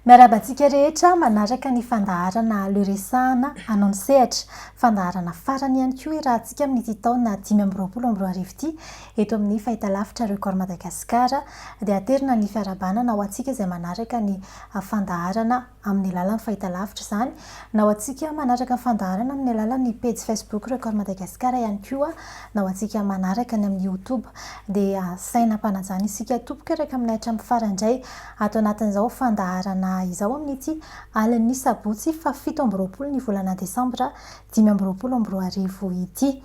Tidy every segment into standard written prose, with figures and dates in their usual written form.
Miarabantsika rehetra manaraka ny fandaharana leresahana anao ny sehatra fandaharana farany ihany koa raha antsika amin'ity taona 2024 ity eto amin'ny fahitalavitra Record Madagasikara dia aterina ny fiarabanana ho antsika izay manaraka ny fandaharana amin'ny alalan'ny fahitalavitra izany na ho antsika manaraka fandaharana amin'ny alalan'ny page Facebook Record Madagasikara ihany koa na ho antsika manaraka ny amin'ny YouTube dia saina mpanajana isika topoka raka amin'ny hatramin'ny farandray ato anatin'izao fandaharana izao amin'ity alin'ny sabotsy fa 7 ny volana desambra 2024 ity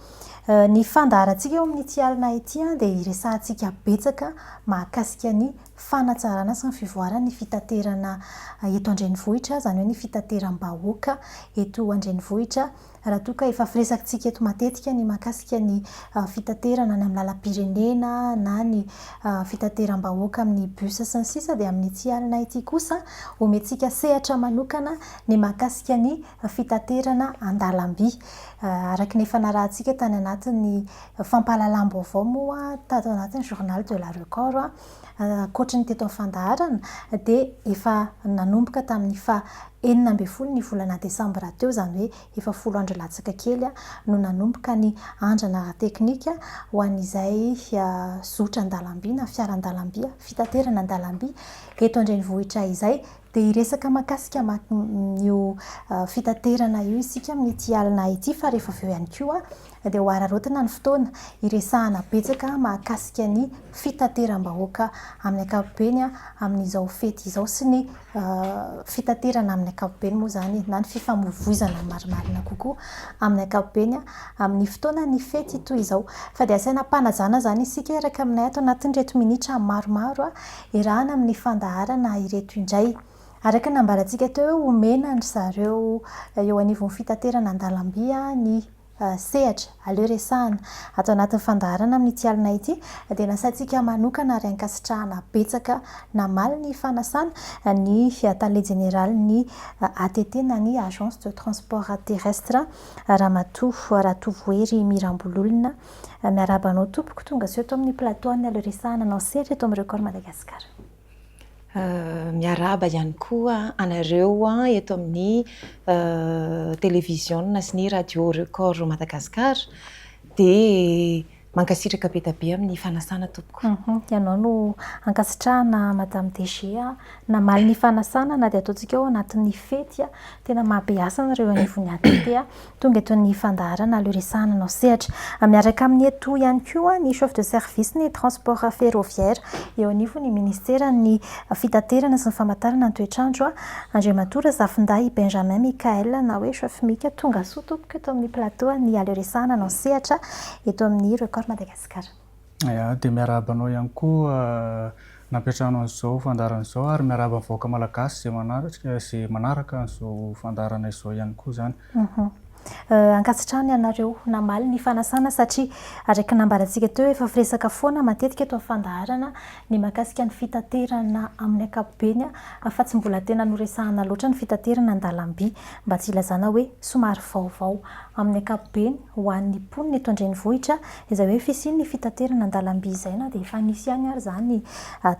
ny fandaharantsika eo amin'ity alina ity dia iresahantsika betsaka mahakasika ny fanatsarana sy ny fivoarana ny fitaterana eto andrenivohitra zany hoe ny fitateram-bahoaka eto andrenivohitra raha toa ka efa firesakantsika eto matetika ny mahakasika ny fitaterana ny amin'ny lalam-pirenena na ny fitateram-bahoaka amin'ny bus sy ny sisa dia amin'ity alina ity kosa omentsika sehatra manokana ny mahakasika ny fitaterana an-dalamby araka ny fanarahantsika tany anatin'ny fampahalalam-baovao moa tato anatin'ny journal de la Record koatra ny teto fandaharana dia efa nanomboka tamin'ny fa 9 ny volana desambra teo zany hoe efa 10 andro latsaka kely no nanomboka ny andrana teknika ho an'izay zotra an-dalamby na fiara an-dalamby fitaterana an-dalamby eto andrenivohitra izay dia iresaka mahakasika io fitaterana io isika amin'ity alina ity fa rehefa avy eo ihany koa dia ho ararotina ny fotoana iresahana betsaka mahakasika ny fitateram-bahoaka amin'ny ankapobeny amin'izao fety izao sy ny fitaterana amin'ny ankapobeny moa zany na ny fifamoivoizana marimarina kokoa amin'ny ankapobeny amin'ny fotoana ny fety toy izao fa dia asaina mpanajana zany isika araka aminay ato anatin'ny reto minitra maromaro irahana amin'ny fandaharana ireto indray araka nambarantsika teo omena ny zareo eo anivon'ny fitaterana an-dalamby ny sehatra aleo resahana ato anatin'ny fandaharana amin'ity alina ity dia nasaintsika manokana ary ankasitrahana betsaka namaly ny fanasana ny tale général ny ATT na ny agence de transport terrestre Ramatovohery Mirambololona miarabanao tompoko tonga sy eto amin'ny plateau ny aleo resahana anao sehatra eto amin'ny Record Madagasikara. Miaraba ihany koa anareo eto amin'ny télévision sy ny radio Record Madagasikara dia mankasitraka be dia be amin'ny fanasana tompoko. Ianao no ankasitrahana Madame DG namaly ny fanasana na dia ataontsika ao anatin'ny fety tena mahabeasa nareo anivon'ny ATT tonga eto ny fandaharana aleo resahana anao sehatra miaraka amin'ny eto ihany koa ny chef de service ny transport ferroviaire eo anivon'ny ministera ny fitaterana sy ny famantarana ny toetrandro Andriamatora Zafinday Benjamin Michael na hoe chef Mika tonga soa tompoko eto amin'ny plateau ny aleo resahana anao sehatra eto amin'ny Record Madagasikara. Dia miarabanao ihany koa napetrahanao an'izao fandaharana izao ary miaraba mivoaka malagasy izay manaraka an'izao fandaharana izao ihany koa zany. Ankasitrahana ianareo namaly ny fanasana satria araka nambarantsika teo efa firesaka foana matetika eto fandaharana ny mahakasika ny fitaterana amin'ny ankapobeny fa tsy mbola tena noresahana loatra ny fitaterana an-dalamby mba tsy ilazana hoe somary vaovao amin'ny ankapobeny ho an'ny mponina eto andrenivohitra izay hoe fisiany ny fitaterana an-dalamby izay na dia efa nisy ihany ary zany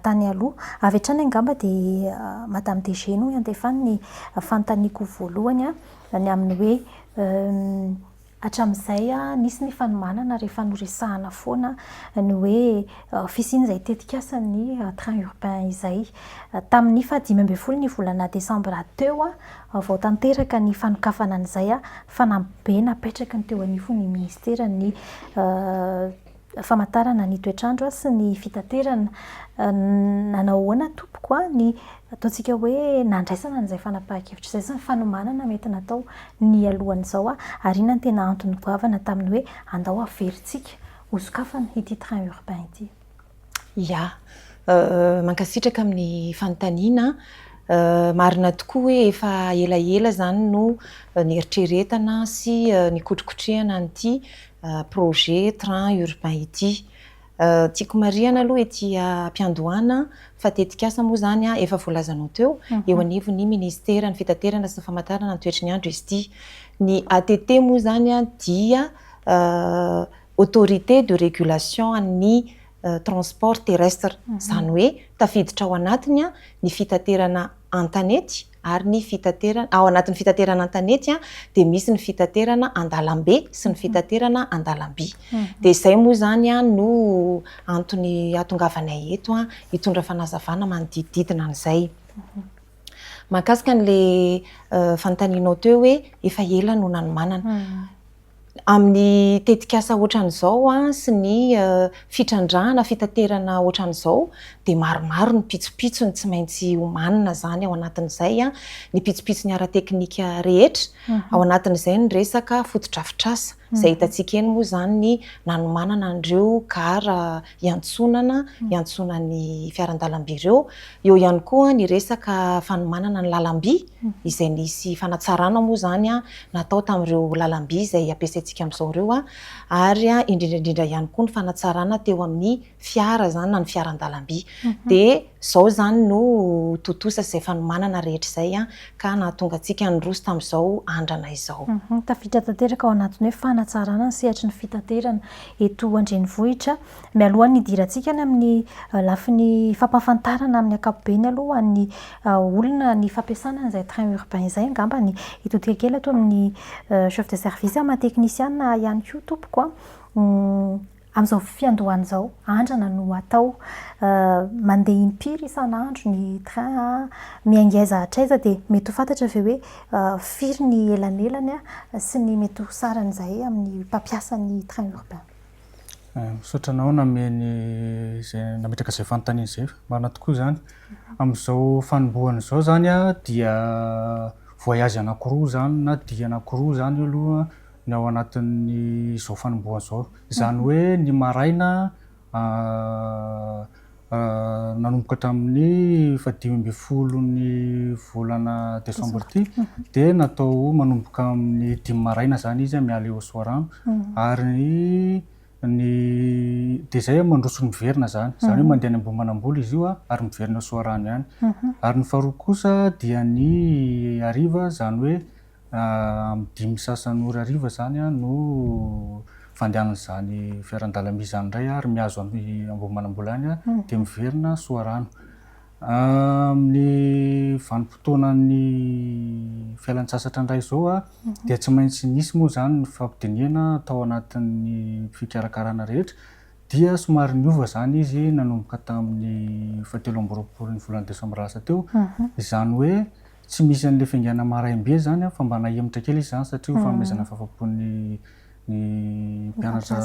tany aloha avy hatrany angamba dia Madame DG no andefany ny fanontaniako voalohany ny amin'ny hoe hatramin'izay nisy ny fanomanana rehefa noresahana foana ny hoe fisiany izay tetikasan'ny train urbain izay tamin'ny fa 5 ny volana desambra teo vao tanteraka ny fanokafana an'izay fa nabe napetraka ny teo anivon'ny ministera ny famantarana ny toetrandro sy ny fitaterana nanao ahoana tompoko ny ataontsika hoe nandraisana n'izay fanapahan-kevitra izay sy ny fanomanana mety natao ny alohan'izao ary inona ny tena antony goavana tamin'ny hoe andao averintsika hosokafana ity train urbain ity. Mankasitraka amin'ny fanontaniana marina tokoa hoe efa elaela zany no nieritreretana sy nikotrokotrehana an'ity projet train urbain ity. Tiako marihana aloha ety ampiandohana fa tetikasa moa zany efa voalazanao teo eo anivon'ny ministera ny fitaterana sy ny famantarana ny toetry ny andro izy ity. Ny ATT moa zany dia autorité de régulation ny transport terrestre zany hoe tafiditra ao anatiny ny fitaterana antanety ary ny fitaterana ao anatin'ny fitaterana antanety dia misy ny fitaterana andalam-be sy ny fitaterana andalam-by dia izay moa zany no antony atongavanay eto hitondra fanazavana manodididina an'izay. Mahakasika an'ilay fanontanianao teo hoe efa ela no nanomanana. Amin'ny tetikasa ohatran'izao sy ny fitrandrahana fitaterana ohatran'izao dia maromaro ny pitsopitsony tsy maintsy homanina zany ao anatin'izay ny pitsopitsony ara-teknika rehetra ao anatin'izay ny resaka fotodrafitrasa izay hitantsika eny moa zany ny nanomanana an'ireo gara iantsonan'ny fiarandalam-by ireo. Eo ihany koa ny resaka fanomanana ny lalam-by izay nisy fanatsarana moa zany natao tamin'ireo lalam-by izay ampiasaintsika amin'izao ireo ary indrindraindrindra ihany koa ny fanatsarana teo amin'ny fiara zany na ny fiarandalam-by. Dia izao zany no totosa izay fanomanana rehetra izay ka nahatonga antsika noroso tamin'izao andrana izao. Tafiditra tanteraka ao anatiny hoe fanatsarana ny sehatry ny fitaterana eto an-drenivohitra. Mialoha ny idirantsika amin'ny lafiny fampahafantarana amin'ny ankapobeny aloha ny olona ny fampiasana an'izay train urbain izay angambany hitodika kely ato amin'ny chef de service ama-teknisiana ihany koa tompoko amin'izao fiandohana izao andrana no atao mandeha impiry isan'andro ny train miangaiza hatraiza dia mety ho fantatra ve hoe firy ny elanelany sy ny mety ho saran'izay amin'ny mpampiasa ny train urbain. Misaotranao nameny izay nametraka izay fanontaniana izay marina tokoa zany. Amin'izao fanombohana izao zany dia voyage anankiroa zany na dia anankiroa zany aloha ny ao anatin'ny izao fanombohana izao. Izany hoe ny maraina nanomboka hatramin'ny 15 volana desambra ity dia natao manomboka amin'ny 5 maraina zany izy miala eo soarano ary dia izay mandroso miverina zany hoe mandeha ny ambony izy io ary miverina soarano ihany. Ary ny faharoa kosa dia ny hariva zany hoe amin'ny 5 sasany ora hariva zany no fandehanan'izany fiarandalam-by zany indray ary mihazo ambony any dia miverina soarano. Amin'ny vanim-potoanan'ny fialan-tsasatra indray izao dia tsy maintsy nisy moa zany ny fampidiniana tao anatin'ny fikarakarana rehetra dia somary niova zany izy nanomboka tamin'ny 17 volana desambra lasa teo. Izany hoe tsy misy an'ilay fiangana maraim-be zany fa mba nahemitra kely izy zany satria fanomezana fahafapon'ny mpianatra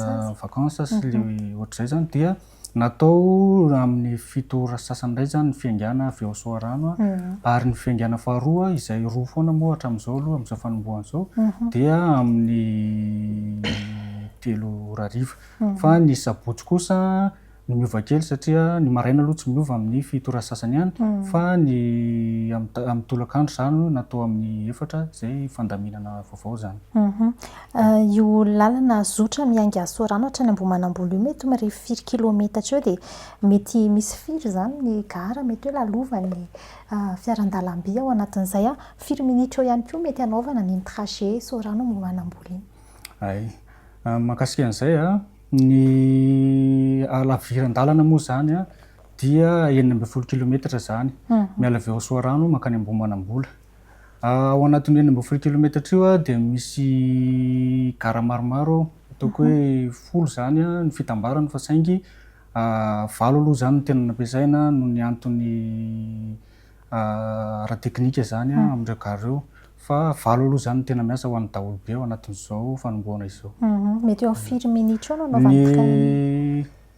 vakansa sy le ohatr'izay zany dia natao amin'ny 7 ora sasany indray zany ny fiangana avy ao soarano ary ny fiangana faharoa izay roa foana moa hatramin'izao aloha amin'izao fanombohana izao dia amin'ny 3 ora hariva. Fa ny sabotsy kosa ny miova kely satria ny maraina aloha tsy miova amin'ny 7 ora sasany ihany fa ny amin'ny tolakandro zany natao amin'ny 4 izay fandaminana vaovao zany. Io lalana zotra mianga soarano hatrany Ambohimanamboly io mety mary firy kilometatra eo dia mety misy firy zany ny gara mety hoe lalovan'ny fiarandalam-by ao anatin'izay firy minitra eo ihany koa mety hanaovana ny trajet soarano Ambohimanamboly iny. Mahakasika an'izay ny alaviran-dalana moa zany dia 9 kilometatra zany miala avy ao soarano mankany Ambohimanambola. Ao anatin'ny 9 kilometatra io dia misy gara maromaro ataoko hoe 10 zany ny fitambarana fa saingy 5 aloha zany no tena nampiasaina noho ny antony ara-teknika zany amin'ireo gara ireo fa 5 aloha zany no tena miasa ho an'ny daholo be ao anatin'izao fanombohana izao. Mety eo 4 minitra eo no anaovana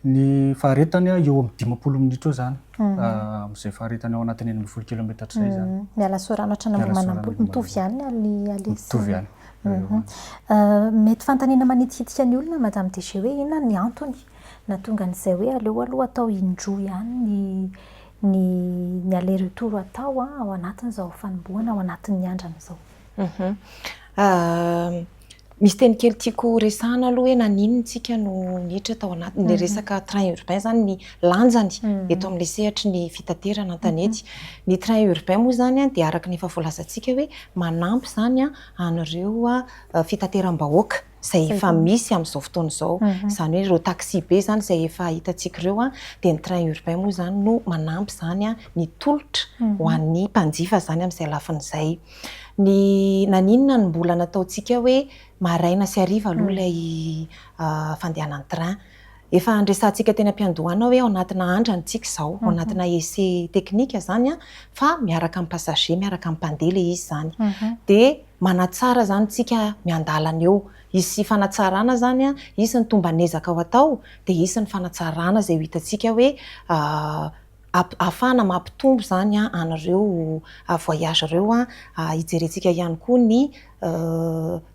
ny faharetany eo amin'ny 15 minitra eo zany amin'izay faharetany ao anatin'ny 9 kilometatra izay zany. Miala soarano hatrany Ambohimanamboly mitovy ihany mitovy ihany. Mety fantaniana manitihitika ny olona madame DG hoe inona ny antony nahatonga an'izay hoe aleo aloha atao indroa ihany ny aller retour atao ao anatin'izao fanombohana ao anatin'ny andrana izao. Misy teny kely tiako resahana aloha hoe naninona tsika no niditra tao anatin'ny resaka train urbain zany ny lanjany eto amin'ilay sehatry ny fitaterana antanety. Ny train urbain moa zany dia araka ny efa voalazantsika hoe manampy zany an'ireo fitateram-bahoaka zay efa misy amin'izao fotoana izao. Izany hoe ireo taxi be zany zay efa hitantsika ireo dia ny train urbain moa zany no manampy zany ny tolotra ho an'ny mpanjifa zany amin'izay lafin'izay. Ny naninona ny mbola nataontsika hoe maraina sy hariva aloha ilay fandehanan'ny train. Efa andresantsika teny am-piandohana hoe ao anatina andrantsika izao, ao anatina essai teknika zany fa miaraka amin'ny passager, miaraka amin'ny mpandeha ilay izy zany. Dia manatsara zany tsika miandalana eo. Isy fanatsarana zany isy ny tombanezaka ao atao, dia isy ny fanatsarana zay ho hitantsika hoe ahafahana mampitombo zany an'ireo voyage ireo. Hijerentsika ihany koa ny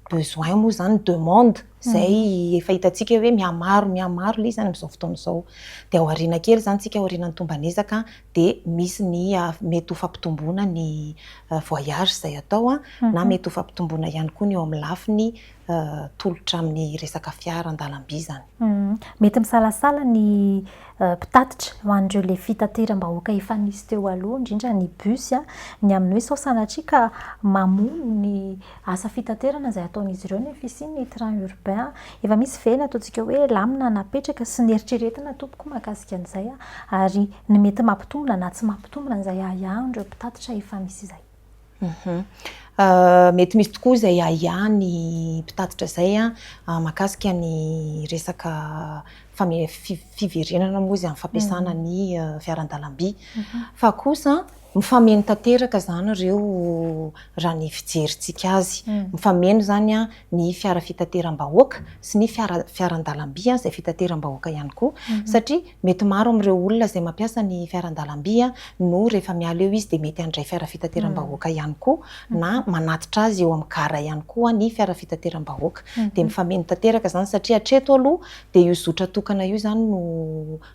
besoin moa zany demande zay efa hitantsika hoe mihamaro ilay zany amin'izao fotoana izao. Dia ao aoriana kely zany tsika ao aorian'ny tombanezaka dia misy ny mety ho fampitomboana ny voyage izay atao na mety ho fampitomboana ihany koa ny eo amin'ny lafiny tolotra amin'ny resaka fiara an-dalamby zany. Mety misalasala ny mpitatitra ho an'ireo ilay fitateram-bahoaka efa nisy teo aloha, indrindra ny bus ny amin'ny hoe sao sanatria ka mamono ny asa fitaterana izay ataon'izy ireo nefa isiny ny train urbain efa misy vena ataontsika hoe lamina napetraka sy ny eritreretina tompoko mahakasika an'izay ary ny mety mampitombona na tsy mampitombona izay ahiahan'ireo mpitatitra efa misy izay. Mety misy tokoa izay ahiahan'ny mpitatitra izay mahakasika ny resaka fiverenana moa izy amin'ny fampiasana ny fiaran-dalamby. Fa kosa mifameno tanteraka zany ireo raha ny fijerintsika azy. Mifameno zany ny fiara fitateram-bahoaka sy ny fiaran-dalamby izay fitateram-bahoaka ihany koa. Satria mety maro amin'ireo olona izay mampiasa ny fiaran-dalamby no rehefa miala eo izy dia mety handray fiara fitateram-bahoaka ihany koa na manatitra azy eo amin'ny gara ihany koa ny fiara fitateram-bahoaka. Dia mifameno tanteraka zany satria hatreto aloha dia io zotra tokana io zany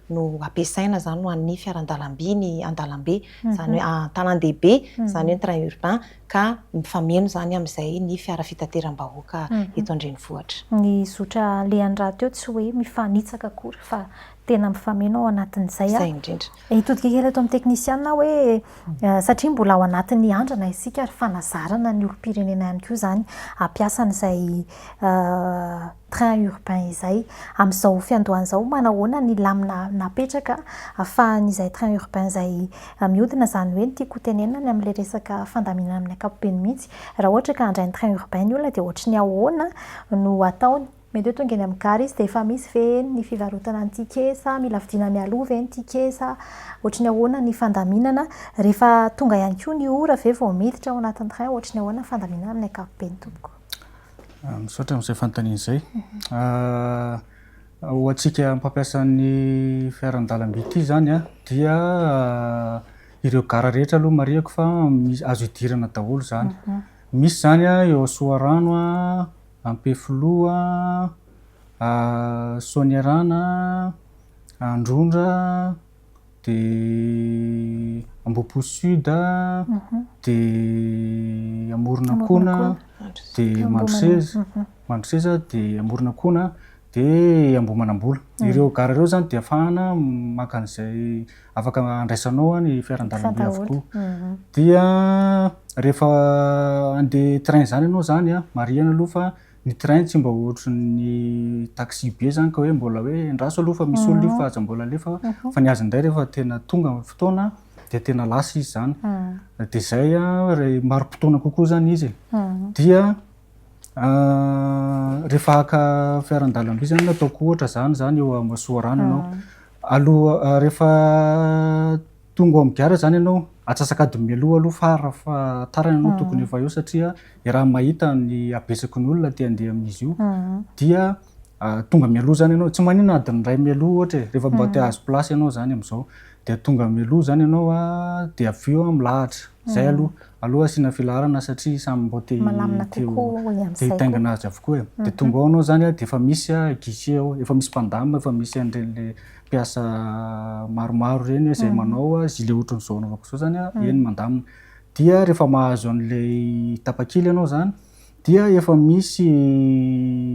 no ampiasaina zany ho an'ny fiaran-dalamby ny an-dalambe zany hoe tanàn-dehibe zany hoe train urbain ka mifameno zany amin'izay ny fiara fitateram-bahoaka eto an-drenivohitra. Ny zotra lehan'ny teo tsy hoe mifanitsaka akory fa tena mifameno ao anatin'izay. Izay indrindra. Hitodika kely ato amin'ny teknisiana hoe satria mbola ao anatin'ny andrana isika ary fanazarana ny olom-pirenena ihany koa zany ampiasan'izay train urbain izay. Amin'izao fiandohan'izao manahoana ny lamina napetraka ahafahan'izay train urbain izay mihodina zany hoe ny tiako tenenana amin'ilay resaka fandaminana amin'ny ankapobeny mihitsy. Raha ohatra ka handray ny train urbain ny olona dia ohatry ny ahoana no ataony. Mety hoe tonga eny amin'ny gara izy dia efa misy ve ny fivarotana ny tikesa, mila vidiana mialoha ve ny tikesa, ohatry ny ahoana ny fandaminana rehefa tonga ihany koa ny ora ve vao miditra ao anatin'ny train, ohatry ny ahoana fandaminana amin'ny ankapobeny tompoko. Misaotra amin'izay fanontaniana izay. Ho antsika mpampiasa ny fiaran-dalamby ity zany dia ireo gara rehetra aloha mariako fa azo hidirana daholo zany. Misy zany eo Soarano, Ampefiloha, Soaniarana, Androndra, dia Ambohipo Sud, dia Amoronakona, dia Mandroseza, dia Amoronakona, dia Ambohimanambola. Ireo gara ireo zany dia ahafahana maka an'izay afaka andraisanao ny fiaran-dalamby avokoa. Dia rehefa andeha train zany ianao zany marihana aloha fa ny train tsy mba ohatry ny taxi be zany ka hoe mbola hoe andraso aloha fa misy olona io fa aza mbola alefa fa ny azy indray rehefa tena tonga amin'ny fotoana dia tena lasa izy zany. Dia izay maro-potoana kokoa zany izy. Dia rehefa haka fiaran-dalamby zany ataoko ohatra zany eo amin'ny Soarano ianao. Aloha rehefa tonga ao amin'ny gara zany ianao atsasakady mialoha fa tarana ianao tokony efa eo satria raha mahita ny abesaky ny olona te handeha amin'izy io dia tonga mialoha zany ianao. Tsy manina adiny iray mialoha ohatra rehefa mba te hahazo plasy ianao zany amin'izao dia tonga mialoha zany ianao dia avy eo milahatra. Zay aloha asiana filaharana satria samy mba te hitaingana azy avokoa. Dia tonga ao ianao zany dia efa misy guichet ao, efa misy mpandamina, efa misy an'ireny mpiasa maromaro ireny izay manao gilet ohatran'izao anaovako izao zany eny mandamina. Dia rehefa mahazo an'ilay tapakily ianao zany dia efa misy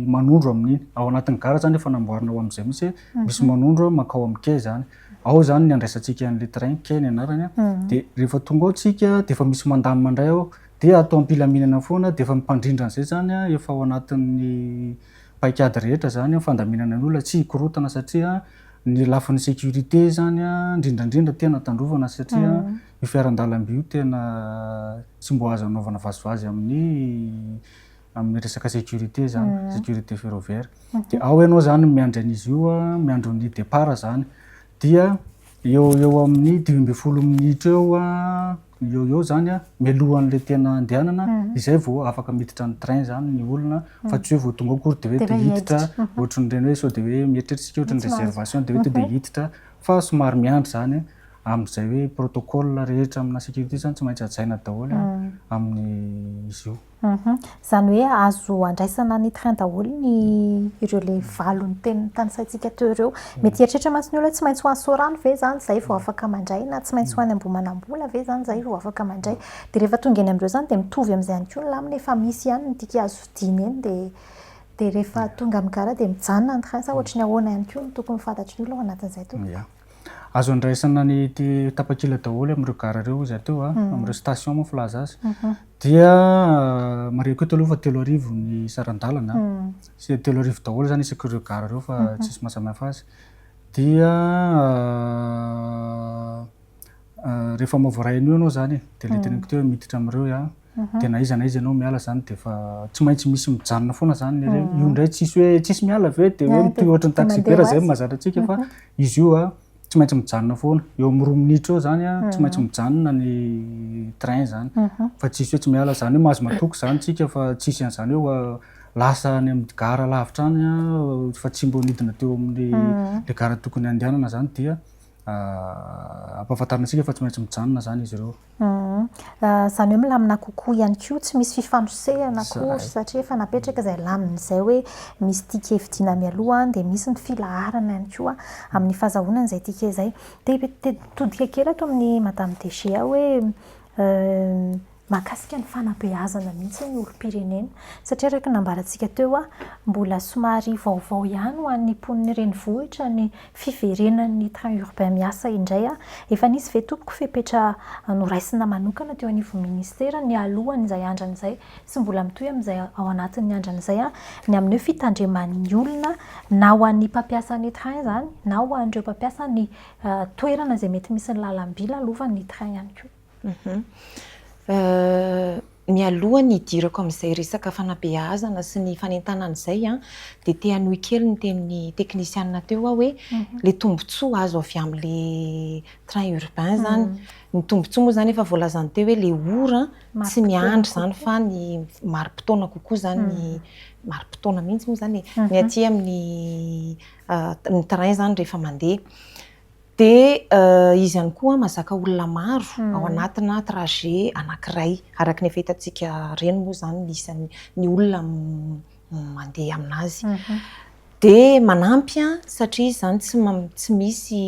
manondro amin'iny ao anatin'ny gara zany efa namboarina ao amin'izay mihitsy misy manondro mankao amin'ny quai zany. Ao zany ny andraisantsika an'ilay train, quai ny anarany. Dia rehefa tonga ao tsika dia efa misy mandamina mandray ao dia atao am-pilaminana foana dia efa mimpandrindra an'izay zany efa ao anatin'ny paikady rehetra zany fandaminana ny olona tsy hikorotana satria ny lafin'ny sécurité zany indrindrandrindra tena tandrovana satria io fiaran-dalamby io tena tsy mbo azo anaovana vazovazy amin'ny resaka sécurité zany sécurité ferroviaire de ao ianao zany miandry an'izy io miandro ny départ zany dia eo amin'ny 12 minitra eo zany mialohan'le tena andehanana izay vao afaka miditra ny train zany ny olona fa tsy hoe vao tonga akory de hoe te hiditra ohatran'ireny hoe sao de hoe mieritreritsika ohatran'ny réservation de hoe te hiditra fa somary miandry zany amin'izay hoe protocole rehetra amina sécurité zany tsy maintsy ajaina daholo amin'ny izy io. Zany hoe azo andraisana ny train daholo ny ireo le valony tanisaintsika teo ireo. Mety eritreritra mantsy ny olona tsy maintsy ho any Sorano ve zany zay vao afaka mandray na tsy maintsy ho any Ambohimanambola ve zany zay vao afaka mandray. De rehefa tonga eny amin'ireo zany de mitovy amin'izay ihany koa ny lamina efa misy ihany ny tika azo vidiana eny de rehefa tonga amin'ny gara de mijanona ny train sa ohatry ny ahoana ihany koa ny tokony fantatry ny olona ao anatin'izay toa. Azo andraisana ny tapakila daholo amin'ireo gara reo izy ateo amin'ireo station moa filaza azy dia mareko eto aloha fa 3:00 ny saran-dalana sy 3:00 daholo zany isak'ireo gara reo fa tsisy mahasamihafa azy dia rehefa mavoaraina io ianao zany de le teneniko teo miditra amin'ireo de na iza ianao miala zany de fa tsy maintsy misy mijanona foana zany io indray tsisy hoe tsisy miala ve de hoe mitohy ohatran'ny taxi vera zay mahazatra antsika fa izy io tsy maintsy mijanona foana eo amin'ny 2 minitra eo zany tsy maintsy mijanona ny train zany fa tsisy hoe tsy miala zany hoe mahazo matoky zany tsika fa tsisy an'izany hoe lasa any amin'ny gara lavitra any fa tsy mbo nidina teo amin'ny le gara tokony andehanana zany dia ampahafantarina antsika fa tsy maintsy mijanona zany izy ireo. Zany hoe milamina kokoa ihany koa tsy misy fifanosehana akory satria efa napetraka izay lamina izay hoe misy tika vidiana mialoha de misy ny filaharana ihany koa amin'ny fahazahoana izay tika izay. De todika kely ato amin'ny Madame DG hoe mahakasika ny fanabeazana mihitsy ny olom-pirenena satria araka nambarantsika teo mbola somary vaovao ihany ho an'ny mponiny renivohitra ny fiverenan'ny train urbain miasa indray efa nisy ve tompoko fepetra noraisina manokana teo anivon'ny ministera ny alohan'izay andran'izay sy mbola mitohy amin'izay ao anatin'ny andran'izay ny amin'ny hoe fitandreman'ny olona na ho an'ny mpampiasa ny train zany na ho an'ireo mpampiasa ny toerana izay mety misy ny lalam-by lalovan'ny train ihany koa. Ny alohany idirako amin'izay resaka fanabeazana sy ny fanentanan'izay de te hanohy kely ny tenin'ny teknisianina teo hoe le tombontsoa azo avy amin'le train urbain zany ny tombontsoa moa zany efa voalazany teo hoe le ora tsy miandry zany fa ny mari-potoana kokoa zany ny mari-potoana mihitsy moa zany ny aty amin'ny ny train zany rehefa mandeha de izy ihany koa mazaka olona maro ao anatina trajet anankiray araky ny efa hitantsika reny moa zany ny olona mandeha aminazy de manampy satria zany tsy misy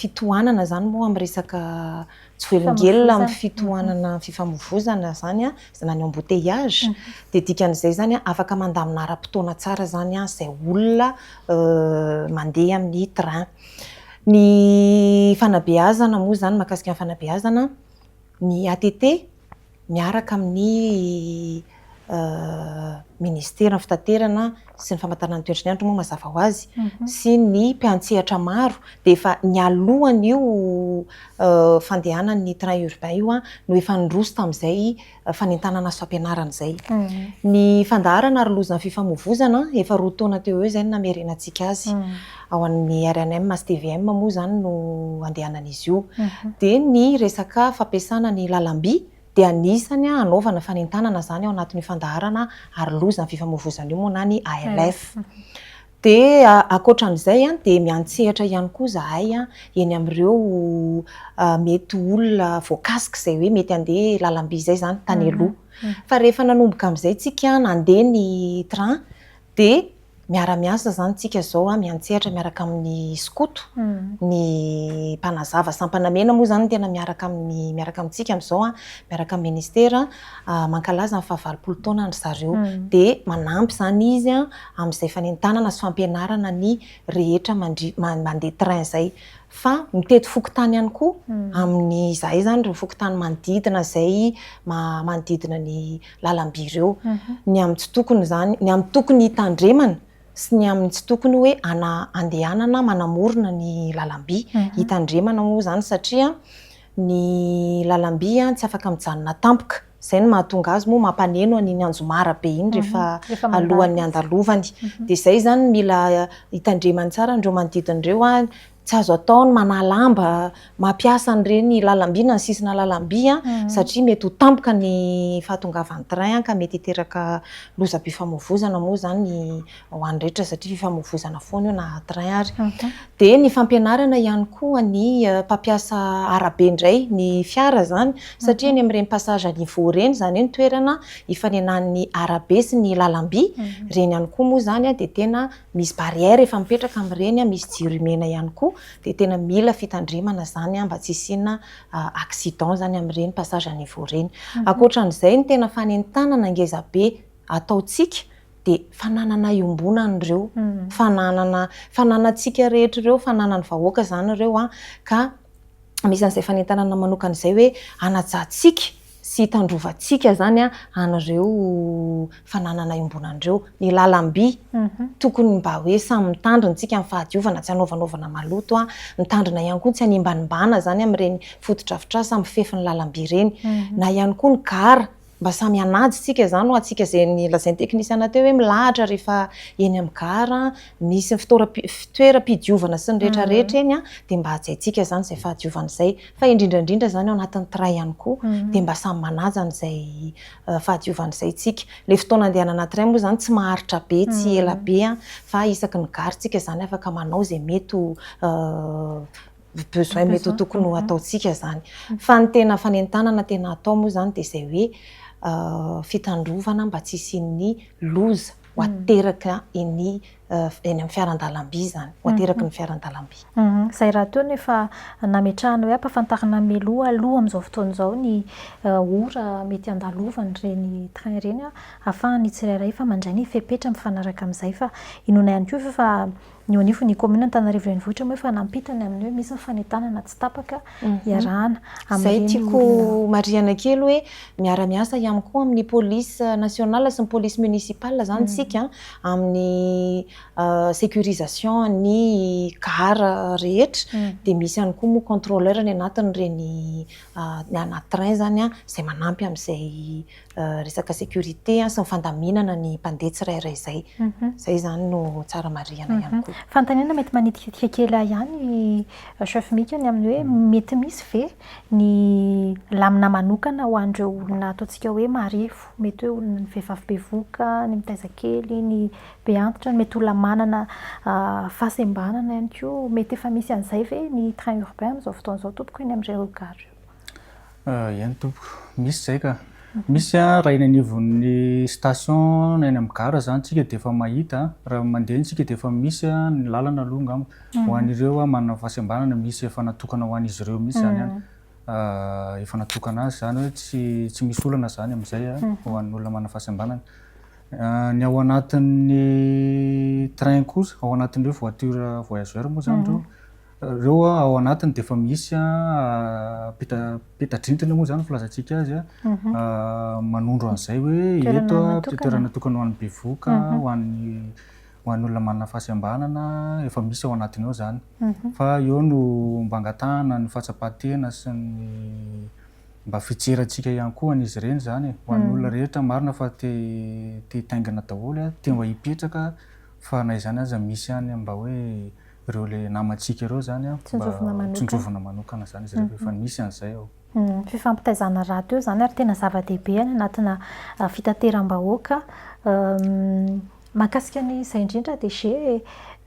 fitohanana zany moa amin'ny resaka tsy velongelona amin'ny fitohanana fifamoivozana zany na ny embouteillage de dikan'izay zany afaka mandamina ara-potoana tsara zany izay olona mandeha amin'ny train. Ny fanabeazana moa zany mahakasika ny fanabeazana ny ATT miaraka amin'ny ministera ny fitaterana sy ny famantarana ny toetrany andro moa mazava ho azy sy ny mpiantsehatra maro de efa ny alohany io fandehanan'ny train urbain io no efa nirosy tamin'izay fanentanana sy fampianarana izay. Ny fandaharana ary lozana fifamoivozana efa 2 taona teo eo zany namerenantsika azy ao amin'ny RNM sy TVM moa zany no andehanan'izy io de ny resaka fampiasana ny lalam-by de anisany anaovana fanentanana zany ao anatin'ny fandaharana ary lozana fifamoivozana io moa na ny ALF. De akoatran'izay de miantsehatra ihany koa zahay eny amin'ireo mety olona voakasika izay hoe mety handeha lalam-by izay zany tany aloha fa rehefa nanomboka amin'izay tsika nandeha ny train de miara-miasa zany tsika zao miantsehatra miaraka amin'ny skoto ny mpanazava sampanamena moa zany tena miaraka amintsika amin'izao miaraka amin'ny ministera mankalaza ny 7 taona ny zareo de manampy zany izy amin'izay fanentanana sy fampianarana ny rehetra mandeha train zay fa mitety fokotany ihany koa amin'ny izay zany reo fokotany manodidina zay manodidina ny lalam-by ireo. Ny amin'ny tsy tokony zany, ny amin'ny tokony hitandremana sy ny amin'ny tsy tokony hoe andehanana manamorona ny lalam-by. Hitandremana moa zany satria ny lalam-by tsy afaka mijanona tampoka. Zay no mahatonga azy moa mampaneno an'iny anjomara be iny rehefa alohan'ny andalovany. De zay zany mila hitandremany tsara andreo manodidin'ireo tsy azo ataony manalamba mampiasa an'ireny lalam-by na ny sisina lalam-by satria mety ho tampoka ny fahatongavan'ny train ka mety hiteraka lozam-pifamoivoizana moa zany ho an'ny rehetra satria fifamoivoizana foana io na train ary. De ny fampianarana ihany koa ny mpampiasa arabe indray ny fiara zany satria ny amin'ireny passage à niveau reny zany hoe ny toerana hifanenan'ny arabe sy ny lalam-by reny ihany koa moa zany de tena misy barrière efa mipetraka amin'ireny misy jiro mena ihany koa. De tena mila fitandremana zany mba tsy hisiana accident zany amin'ireny passage à niveau reny. Ankoatran'izay ny tena fanentanana ngezabe ataotsika de fananana iombonan'ireo, fananantsika rehetra ireo, fananan'ny vahoaka zany ireo ka misy an'izay fanentanana manokana izay hoe hanajantsika sy hitandrovantsika zany an'ireo fananana iombonan'ireo. Ny lalam-by tokony mba hoe samy mitandrina tsika amin'ny fahadiovana, tsy hanaovanaovana maloto mitandrina ihany koa tsy hanimbanimbana zany amin'ireny fotodrafitrasa amin'ny fefin'ny lalam-by ireny. Na ihany koa ny gara mba samy hanajy tsika zany ho atsika zay ny lazain'ny teknisiana teo hoe milahatra rehefa eny amin'ny gara misy fitoeram-pidiovana sy ny rehetrarehetra eny de mba hajaintsika zany zay fahadiovana izay. Fa indrindrandrindra zany ao anatin'ny train ihany koa de mba samy manaja an'izay fahadiovana izay tsika. Le fotoana andehanana train moa zany tsy maharitra be, tsy ela be fa isaky ny gara tsika zany afaka manao zay mety besoin mety tokony ho ataotsika zany. Fa ny tena fanentanana tena atao moa zany de zay hoe fitandrovana mba tsy hisian'ny loza ho ateraka eny amin'ny fiaran-dalam-by zany, ho ateraky ny fiaran-dalam-by. Zay raha teo nefa nametrahana hoe ampahafantarana mialoha amin'izao fotoana izao ny ora mety andalovany reny train reny ahafahany tsirairay fa mandray ny fepetra mifanaraka amin'izay. Fa inona ihany koa fa ny anifo ny commune Antananarivo renivohitra moa efa nampitany amin'ny hoe misy ny fanentanana tsy tapaka iarahana. Zay tiako mariana kely hoe miara-miasa ihany koa amin'ny police nationale sy ny police municipale zany tsika amin'ny sécurisation ny gara rehetra. De misy ihany koa moa contrôleur ny anatin'ireny ny anaty train zany zay manampy amin'izay resaka sécurité sy ny fandaminana ny mpandeha tsirairay zay. Zay zany no tsara mariana ihany koa. Fanontaniana mety manitika kely ihany chef mikany amin'ny hoe mety misy ve ny lamina manokana ho an'ireo olona ataontsika hoe marefo, mety hoe olona ny vehivavy bevoka, ny mitaiza kely, ny be antitra, mety olona manana fahasembanana ihany koa, mety efa misy an'izay ve ny train urbain amin'izao fotoana izao tompoko eny amin'ireo gara? Ihany tompoko, misy zay ka. Misy raha eny anivon'ny station eny amin'ny gara zany tsika de efa mahita raha mandeha tsika de efa misy ny lalana aloha ngamba ho an'ireo manana fahasembanana, misy efa natokana ho an'izy ireo misy zany efa natokana azy zany hoe tsy misy olana zany amin'izay ho an'olona manana fahasembanana. Ny ao anatin'ny train kosa, ao anatin'ireo voiture voyageur moa zany ireo ao anatiny de efa misy peta-drindrina moa zany filazantsika azy manondro an'izay hoe eto toerana tokana ho an'ny bevoka, ho an'ny olona manana fahasembanana, efa misy ao anatiny ao zany. Fa eo no mba angatahana ny fahatsapatena sy ny mba fijerantsika ihany koa an'izy ireny zany ho an'ny olona rehetra marina fa te hitaingina daholo, te mba hipetraka fa na izany aza misy ihany mba hoe ireo le namantsika ireo zany tsonjovana manokana zany izy ireo efa misy an'izay ao. Fifampitaizana rahateo zany ary tena zava-dehibe any anatina fitateram-bahoaka. Mahakasika n'izay indrindra DG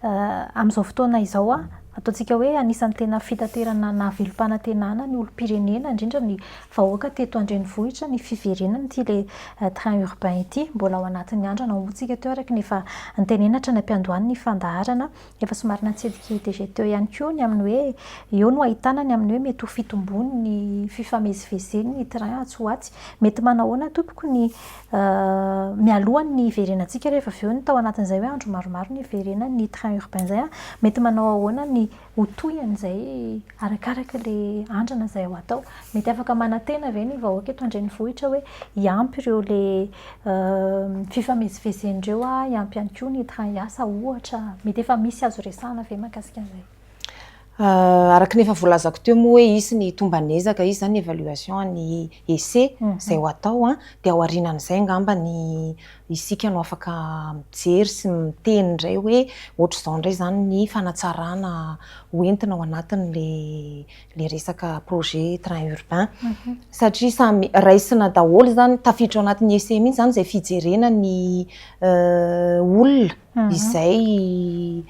amin'izao fotoana izao ataontsika hoe anisan'ny tena fitaterana nahavelom-panantenana ny olom-pirenena indrindra ny vahoaka teto an-drenivohitra ny fiverenana ity le train urbain ity. Mbola ao anatin'ny andro naombontsika teo araka ny efa nitenenatra ny ampiandohany ny fandaharana efa somary natsidiky DG teo ihany koa ny amin'ny hoe eo no ahitana ny amin'ny hoe mety ho fitombony ny fifamezivezeny ny train Antsiratsy. Mety manahoana tompoko ny mialohan'ny ny hiverenantsika rehefa avy eo ny tao anatin'izay hoe andro maromaro ny hiverenany ny train urbain zay mety manao ahoana ny ho toyan'izay arakaraka le andrana izay ao atao. Mety afaka manantena ve ny vahoaka eto an-drenivohitra hoe hiampy ireo le fifamezivezen'ireo hiampy ihany koa ny train hiasa ohatra. Mety efa misy azo resahana ve mahakasika an'izay? Araka ny efa voalazako teo moa hoe isy ny tombanezaka, izy zany évaluation ny essai izay ho atao dia ao aorianan'izay angamba ny isika no afaka mijery sy miteny indray hoe ohatr'izao indray zany ny fanatsarana hoentina ao anatin'le resaka projet train urbain satria samy raisina daholo zany tafiditra ao anatin'ny essai mihitsy zany izay fijerena ny olona izay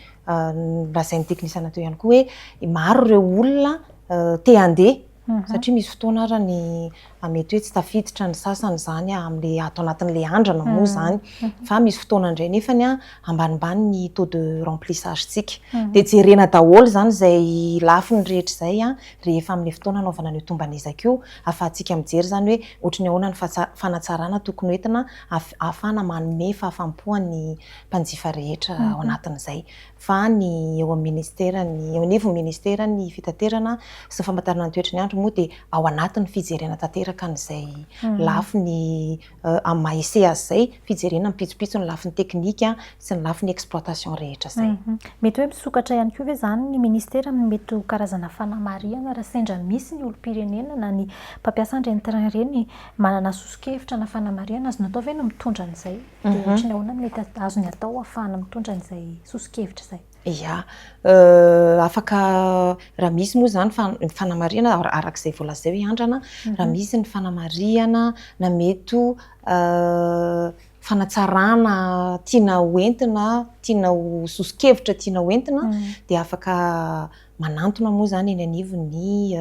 lazain'ny teknisiana teo ihany koa hoe maro ireo olona te handeha satria misy fotoana ara ny mety hoe tsy tafiditra ny sasany zany amin'le ato anatin'le andrana moa zany fa misy fotoana indray nefany ambanimbany ny taux de remplissage tsika dia jerena daholo zany izay lafiny rehetra izay rehefa amin'le fotoana anaovana ny tombanezaka io ahafahantsika mijery zany hoe ohatry ny ahoana ny fanatsarana tokony hoentina ahafahana manome fahafampoan'ny mpanjifa rehetra ao anatin'izay fa ny eo amin'ny ministera eo anivon'ny ministera ny fitaterana sy ny famantarana ny toetra ny andro moa dia ao anatin'ny fijerena tanteraka n'izay lafiny amin'ny maha-essai azy izay fijerena mipitsopitso ny lafiny teknika sy ny lafiny exploitation rehetra izay. Mety hoe misokatra ihany koa ve zany ny ministera mety ho karazana fanamariana raha sendra misy ny olom-pirenena na ny mpampiasa an'ireny train ireny manana sosokevitra na fanamariana azo natao ve no mitondra an'izay dia ohatry ny ahoana mety azony atao ahafahana mitondra an'izay sosokevitra izay? Ia, afaka raha misy moa zany fanamariana arak'izay voalazay hoe andrana raha misy ny fanamariana na mety ho fanatsarana tiana hoentina, tiana ho sosokevitra tiana hoentina dia afaka manantona moa zany eny anivon'ny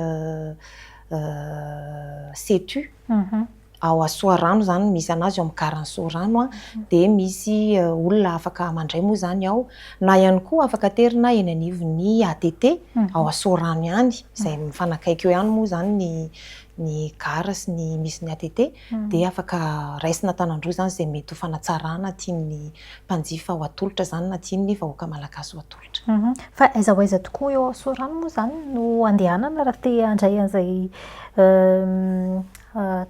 CETU ao Soarano zany misy anazy ao amin'ny garan'ny Soarano dia misy olona afaka mandray moa zany ao na ihany koa afaka terina eny anivon'ny ATT ao Soarano ihany izay mifanakaiky eo ihany moa zany ny gara sy ny misy ny ATT dia afaka raisina tanandroa zany izay mety ho fanatsarana tian'ny mpanjifa ho atolotra zany na tian'ny vahoaka malagasy ho atolotra. Fa aiza ho aiza tokoa eo Soarano moa zany no andehanana raha te handray an'izay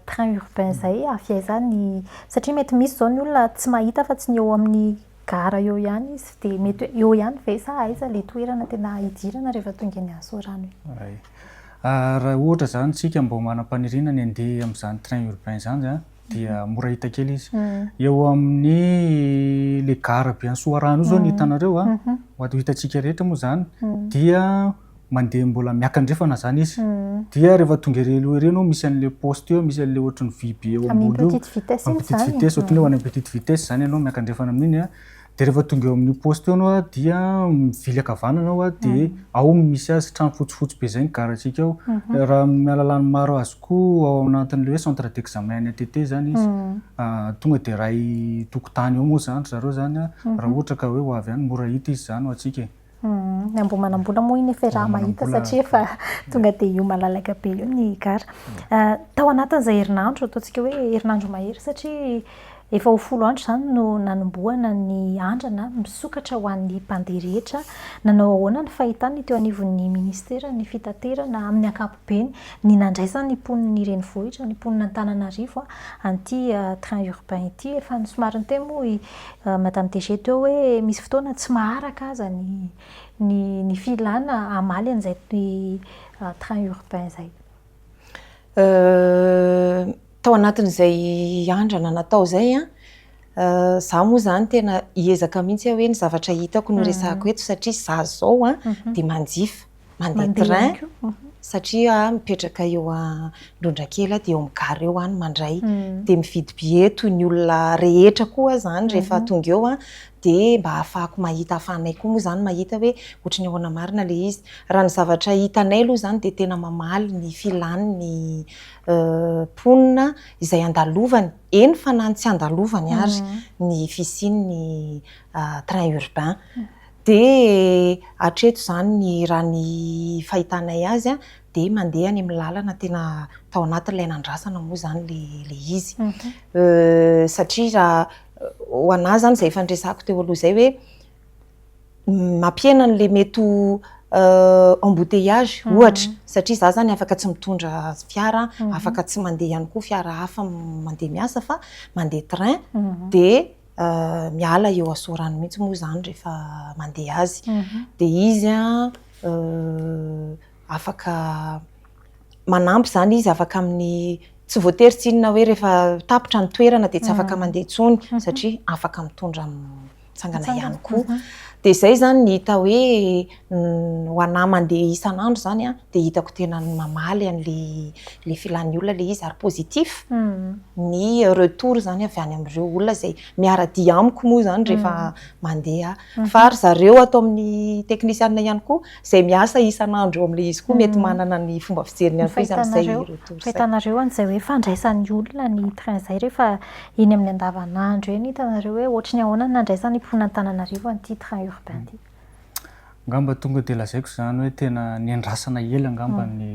train urbain izay afy aiza ny satria mety misy zao ny olona tsy mahita fa tsy ny eo amin'ny gara eo ihany izy dia mety eo ihany ve sa aiza le toerana tena hidirana rehefa tonga eny Soarano io? Raha ohatra zany tsika mbo manam-paniriana ny andeha amin'izany train urbain zany dia mora hita kely izy eo amin'ny le gara be any Soarano io zao ny hitanareo ho hitantsika rehetra moa zany dia mandeha mbola miakandrefana zany izy dia rehefa tonga ireny misy an'le poste eo misy an'le ohatry ny vy be eo ambony eo petite vitesse ohatry ny hoe any petite vitesse zany ianao miakandrefana amin'iny dia rehefa tonga eo amin'ny poste eo anao dia mivily akavanana ao dia ao misy azy trano fotsifotsy be zay ny garantsika ao raha mialalany maro azy koa ao anatin'le hoe centre d'examen ny ATT zany izy tonga dia ray tokotany eo moa zany zareo zany raha ohatra ka hoe ho avy any mora hita izy zany ho atsika ny ambomanambola moa iny efa raha mahita satria efa tonga dia io malalaka be io ny gara tao anatin'izay herinandro ataontsika hoe herinandro mahery satria efa ho 10 andro zany no nanomboana ny andrana misokatra ho an'ny mpandeha rehetra nanao ahoana ny fahitany teo anivon'ny ministera ny fitaterana amin'ny ankapobeny ny nandraisana ny mponiny renivohitra ny mponina Antananarivo an'ity train urbain ity efa ny somary ny temo madame DG teo hoe misy fotoana tsy maharaka aza ny filana amaly an'izay train urbain izay. Tao anatin'izay andrana natao izay za moa zany tena hiezaka mihitsy hoe ny zavatra hitako no resahako eto satria za zao dia manjifa mandeha train satria mipetraka eo Androndrakely dia eo amin'ny gara eo any mandray dia mividy billet ny olona rehetra koa zany rehefa tonga eo dia mba ahafahako mahita ahafahanay koa moa zany mahita hoe ohatry ny ahoana marina le izy raha ny zavatra hitanay aloha zany dia tena mamaly ny filany mponina izay andalovany eny fa na tsy andalovany ary ny fisian'ny train urbain dia hatreto zany raha ny fahitanay azy dia mandeha any amin'ny lalana tena tao anatin'ilay nandrasana moa zany le izy satria raha ho anahy zany izay efa niresahako teo aloha izay hoe mampiena an'le mety embouteillage ohatra satria za zany afaka tsy mitondra fiara afaka tsy mandeha ihany koa fiara hafa mandeha miasa fa mandeha train de miala eo asorano mihitsy moa zany rehefa mandeha azy de izy afaka manampy zany izy afaka amin'ny tsy voatery tsy inona hoe rehefa tapitra ny toerana de tsy afaka mandeha tsony satria afaka mitondra mitsangana ihany koa de zay zany ny hita hoe ho anahy mandeha isan'andro zany de hitako tena mamaly an'le filan'ny olona le izy ary positif ny retour zany avy any amin'ireo olona zay miara-dia amiko moa zany rehefa mandeha fa ary zareo atao amin'ny teknisianina ihany koa zay miasa isan'andro eo amin'le izy koa mety manana ny fomba fijeriny ihany koa izy amin'izay retour fahitanareo an'izay hoe fandraisan'ny olona ny train zay rehefa iny amin'ny andavanandro eny hitanareo hoe ohatry ny ahoana nandraisany mponan'Antananarivo an'ity train urbain ty ngamba tonga de lazaiko zany hoe tena niandrasana ela ngamba ny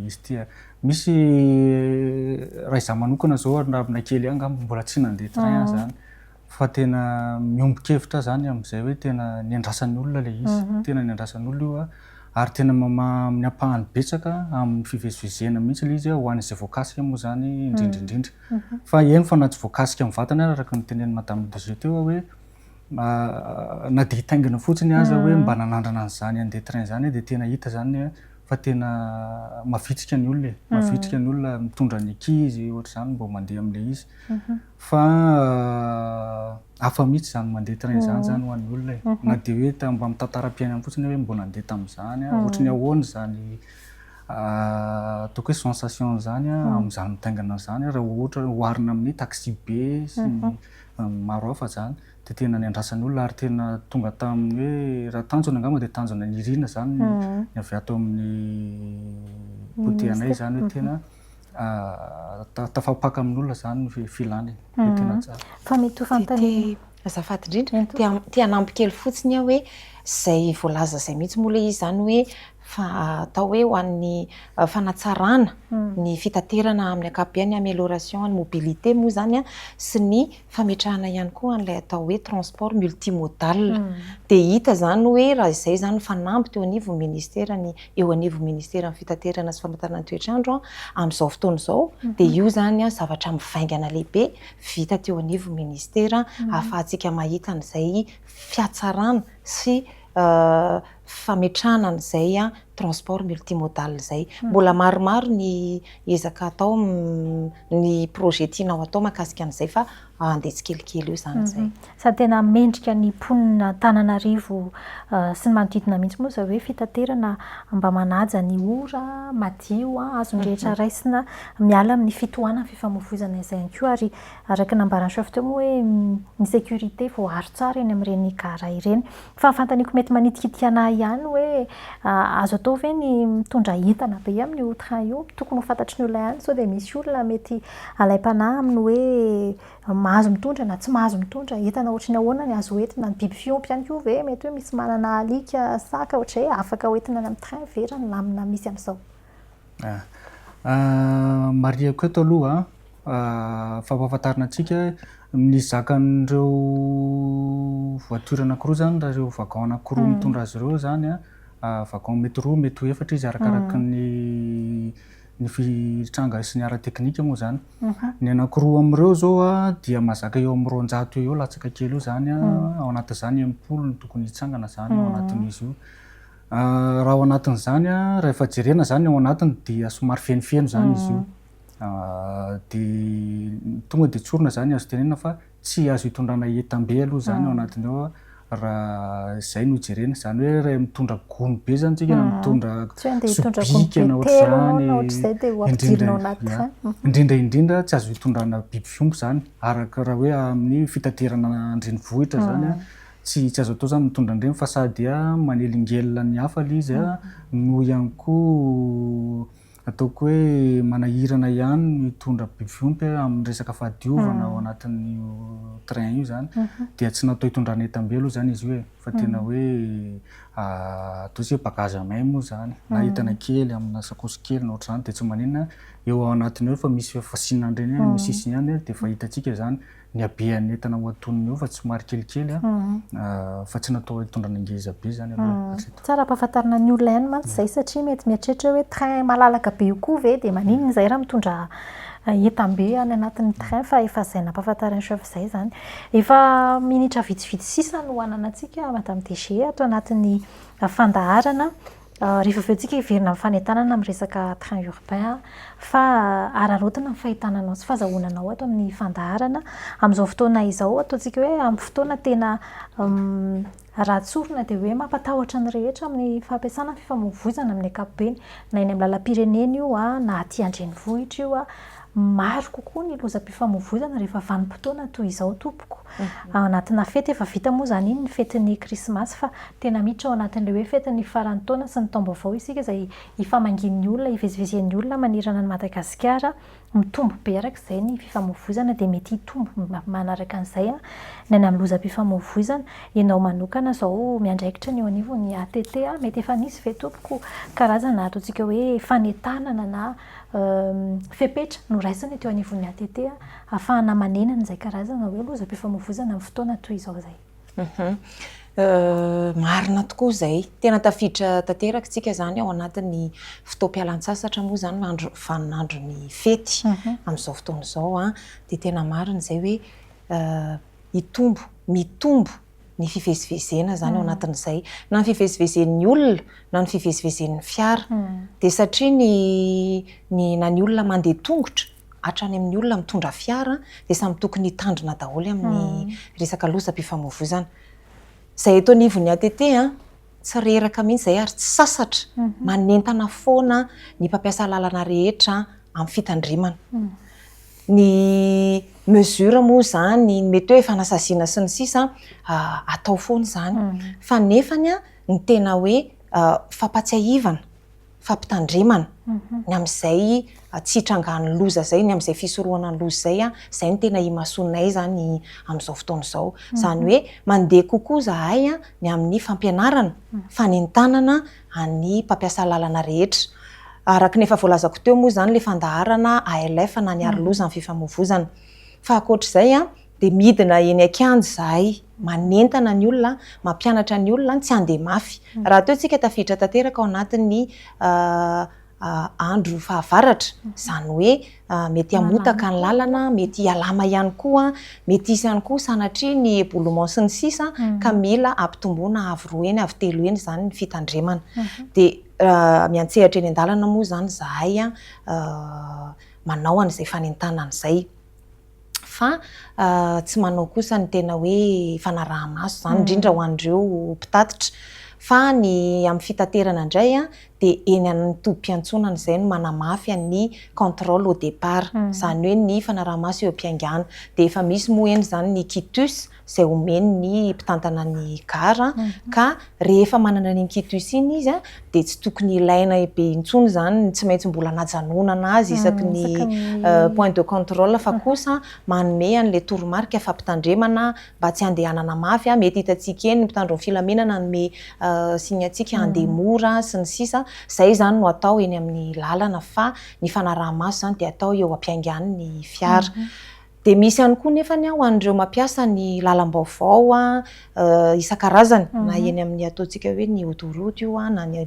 izy ty misy raha izaho manokana zao arina kely ngamba mbola tsy nandeha train zany fa tena miombon-kevitra zany amin'izay hoe tena niandrasan'ny olona le izy tena niandrasan'ny olona io ary tena amin'ny ampahany betsaka amin'ny fivezivezena mihitsy le izy ho an'izay voakasika moa zany indrindraindrindra fa eny fa na tsy voakasika amin'ny vatany araka ny teneny madame Dg teo hoe na de hitaingina fotsiny aza hoe mba nanandrana an'izany andeha train zany de tena hita zany fa tena mavitrika ny olona mavitrika ny olona mitondra ny ankizy ohatra zany mba mandeha amin'le izy fa hafa mihitsy zany mandeha train zany ho an'ny olona na de hoe mba mitantara-piainana fotsiny hoe mbo nandeha tamin'izany ohatra ny ahoana zany ataoko hoe sensation zany amin'izany mitaingana zany raha ohatra oharina amin'ny taxi be sy maro hafa zany de tena niandrasan'ny olona ary tena tonga tamin'ny hoe raha tanjona angamba de tanjona nirina zany ny avy ato amin'ny côté anay zany hoe tena tafapaka amin'olona zany filany tena tsara fa mety ho fantany azafady indrindra tia hanampy kely fotsiny hoe zay voalaza zay mihitsy moa le izy zany hoe fa atao hoe ho an'ny fanatsarana ny fitaterana amin'ny ankapobeny amélioration ny mobilité moa zany sy ny fametrahana ihany koa an'ilay atao hoe transport multimodal de hita zany hoe raha izay zany fanampy teo anivo ministera ny eo anivo ministera amin'ny fitaterana sy famantarana ny toetrandro amin'izao fotoana izao de io zany zavatra mivaingana lehibe vita teo anivo ministera ahafahantsika mahita an'izay fiatsarana sy fametrahana an'izay transport multimodal zay mbola maromaro ny ezaka atao ny projet tianao atao mahakasika an'izay fa andeha tsikelikely io zany zay sady tena mendrika ny mponina Antananarivo sy ny manodidina mihitsy moa zao hoe fitaterana mba manaja ny ora madio azony rehetra raisina miala amin'ny fitohanana fifamoivoizana izay ihany koa ary araka nambaran'ny chef teo moa hoe ny sécurité voaharo tsara eny amin'ireny gara ireny fa fantaniko mety manitikitiky anahy ihany hoe azo atao ve ny mitondra entana be amin'ny train io tokony ho fantatry ny olona ihany sao de misy olona mety alaim-panahy aminy hoe mahazo mitondra na tsy mahazo mitondra entana ohatry ny ahoana ny azo entina ny biby fiompy ihany koa ve mety hoe misy manana alika saka ohatra hoe afaka hoentina amin'ny train vera ny lamina misy amin'izao mariako eto aloha fampahafantarina antsika ny zakan'ireo voiture anankiroa zany raha ireo vagon anankiroa mitondra azy ireo zany vagon mety roa mety ho efatra izy arakaraky ny fitranga sy ny ara teknika moa zany ny anankiroa amin'ireo zao dia mazaka eo amin'ny 200 eo latsaka kely io zany ao anatin'izany empolo ny tokony hitsangana zany ao anatin'izy io raha ao anatin'izany raha efa jerena zany ao anatiny dia somary fenofeno zany izy io de tonga de tsorona zany azo tenena fa tsy azo hitondrana entam-be aloha zany ao anatiny ao raha izay no jerena zany hoe raha mitondra gony be zany tsika mitondra sobika na ohatr'izany indrindraindrindra tsy azo hitondrana biby fiompy zany araka raha hoe amin'ny fitaterana andrenivohitra zany tsy azo atao zany mitondra andreny fa sady manelingelina ny hafa le izy no ihany koa ataoko hoe manahirana ihany mitondra biby fiompy amin'ny resaka fahadiovana ao anatin'ny train io zany dia tsy natao hitondrana entam-be aloha zany izy hoe fa tena hoe atao hoe bagage à main moa zany na entana kely amina sakosy kely na ohatr'izany dia tsy maninona eo ao anatiny eo fa misy fasiana andreny misy sisiny ihany dia fa hitantsika zany ny abeany entana ho atoniny io fa tsy somary kelikely fa tsy natao hitondrana angeza be zany aloha. Tsara ampahafantarina ny olona ihany mantsy izay satria mety mieritreritra hoe train malalaka be io koa ve dia maninona izay raha mitondra entam-be any anatin'ny train fa efa izay nampahafantarina chef izay zany. Efa minitra vitsivitsy sisa no hananantsika madame DG ato anatin'ny fandaharana. Rehefa avy eo tsika hiverina amin'ny fanentanana amin'ny resaka train urbain fa ararotina ny fahitananao sy fahazahoananao ato amin'ny fandaharana amin'izao fotoana izao ataontsika hoe amin'ny fotoana tena ratsorina dia hoe mampatahotra ny rehetra amin'ny fampiasana ny fifamoivoizana amin'ny ankapobeny na eny amin'ny lalam-pirenena io na aty an-drenivohitra io maro kokoa ny lozam-pifamoivoizana rehefa vanim-potoana toy izao tompoko. Anatina fety efa vita moa zany iny ny fetin'ny krismasy fa tena miditra ao anatin'ilay hoe fetin'ny faran'ny taona sy ny taom-baovao isika izay hifamangin'ny olona, hivezivezen'ny olona manerana ny Madagasikara mitombo be araka izay ny fifamoivoizana dia mety hitombo manaraka an'izay ny any amin'ny lozam-pifamoivoizana. Ianao manokana izao miandraikitra ny eo anivon'ny ATT mety efa nisy ve tompoko karazana ataontsika hoe fanentanana na fepetra no raisina teo anivon'ny ATT ahafahana manenana izay karazana hoe lozam-pifamoivoizana amin'ny fotoana toy izao izay. Marina tokoa izay tena tafiditra tanteraka tsika zany ao anatin'ny fotoam-pialan-tsasatra moa zany vaninandron'ny fety amin'izao fotoana izao dia tena marina izay hoe mitombo ny fivezivezena zany ao anatin'izay na ny fivezivezen'ny olona na ny fivezivezen'ny fiara dia satria na ny olona mandeha tongotra hatrany amin'ny olona mitondra fiara dia samy tokony hitandrina daholo amin'ny resaka lozam-pifamoivoizana. Izay eto anivon'ny ATT tsy reraka mihitsy izay ary tsy sasatra manentana foana ny mpampiasa lalana rehetra amin'ny fitandrimana. Ny mesure moa zany mety hoe fanasaziana sy ny sisa atao foana zany fa nefany ny tena hoe fampatsiahivana, fampitandrimana ny amin'izay tsy hitrangany loza zay, ny amin'izay fisorohana ny loza zay izay ny tena himasonay zany amin'izao fotoana izao. Zany hoe mandeha kokoa zahay ny amin'ny fampianarana, fanentanana ny mpampiasa lalana rehetra. Araka ny efa voalazako teo moa zany le fandaharana ALF na ny aro-loza amin'ny fifamoivoizana. Fa ankoatr'izay dia midina eny Ankianjo zahay manentana ny olona, mampianatra ny olona tsy handeha mafy. Raha teo tsika tafiditra tanteraka ao anatin'ny andro fahavaratra, izany hoe mety hamotaka ny lalana, mety hialama ihany koa, mety hisy ihany koa sanatria ny éboulement sy ny sisa ka mila ampitomboana avy roa eny, avy telo eny zany ny fitandrimana. Dia miantsehatra eny an-dalana moa zany zahay manao an'izay fanentanana izay. Fa tsy manao kosa ny tena hoe fanaraha-maso zany indrindra ho an'ireo mpitatitra. Fa ny amin'ny fitaterana indray dia eny amin'ny tobim-piantsonana izay no manamafy ny contrôle au départ. Izany hoe ny fanaraha-maso eo am-piangana. Dia efa misy moa eny zany ny quitus izay omeny ny mpitantana ny gara ka rehefa manana ny quitus iny izy dia tsy tokony ilaina be intsony zany, tsy maintsy mbola najanonana azy isaky ny point de contrôle fa kosa manome an'ilay toromarika fampitandremana mba tsy handehanana mafy. Mety hitantsika eny ny mpitandro ny filaminana manome sinyatsika handeha mora sy ny sisa. Izay zany no atao eny amin'ny lalana fa ny fanaraha-maso zany dia atao eo am-piangan'ny fiara. Dia misy ihany koa nefa ho an'ireo mampiasa ny lalam-baovao isan-karazany na eny amin'ny ataontsika hoe ny autoroute io na ny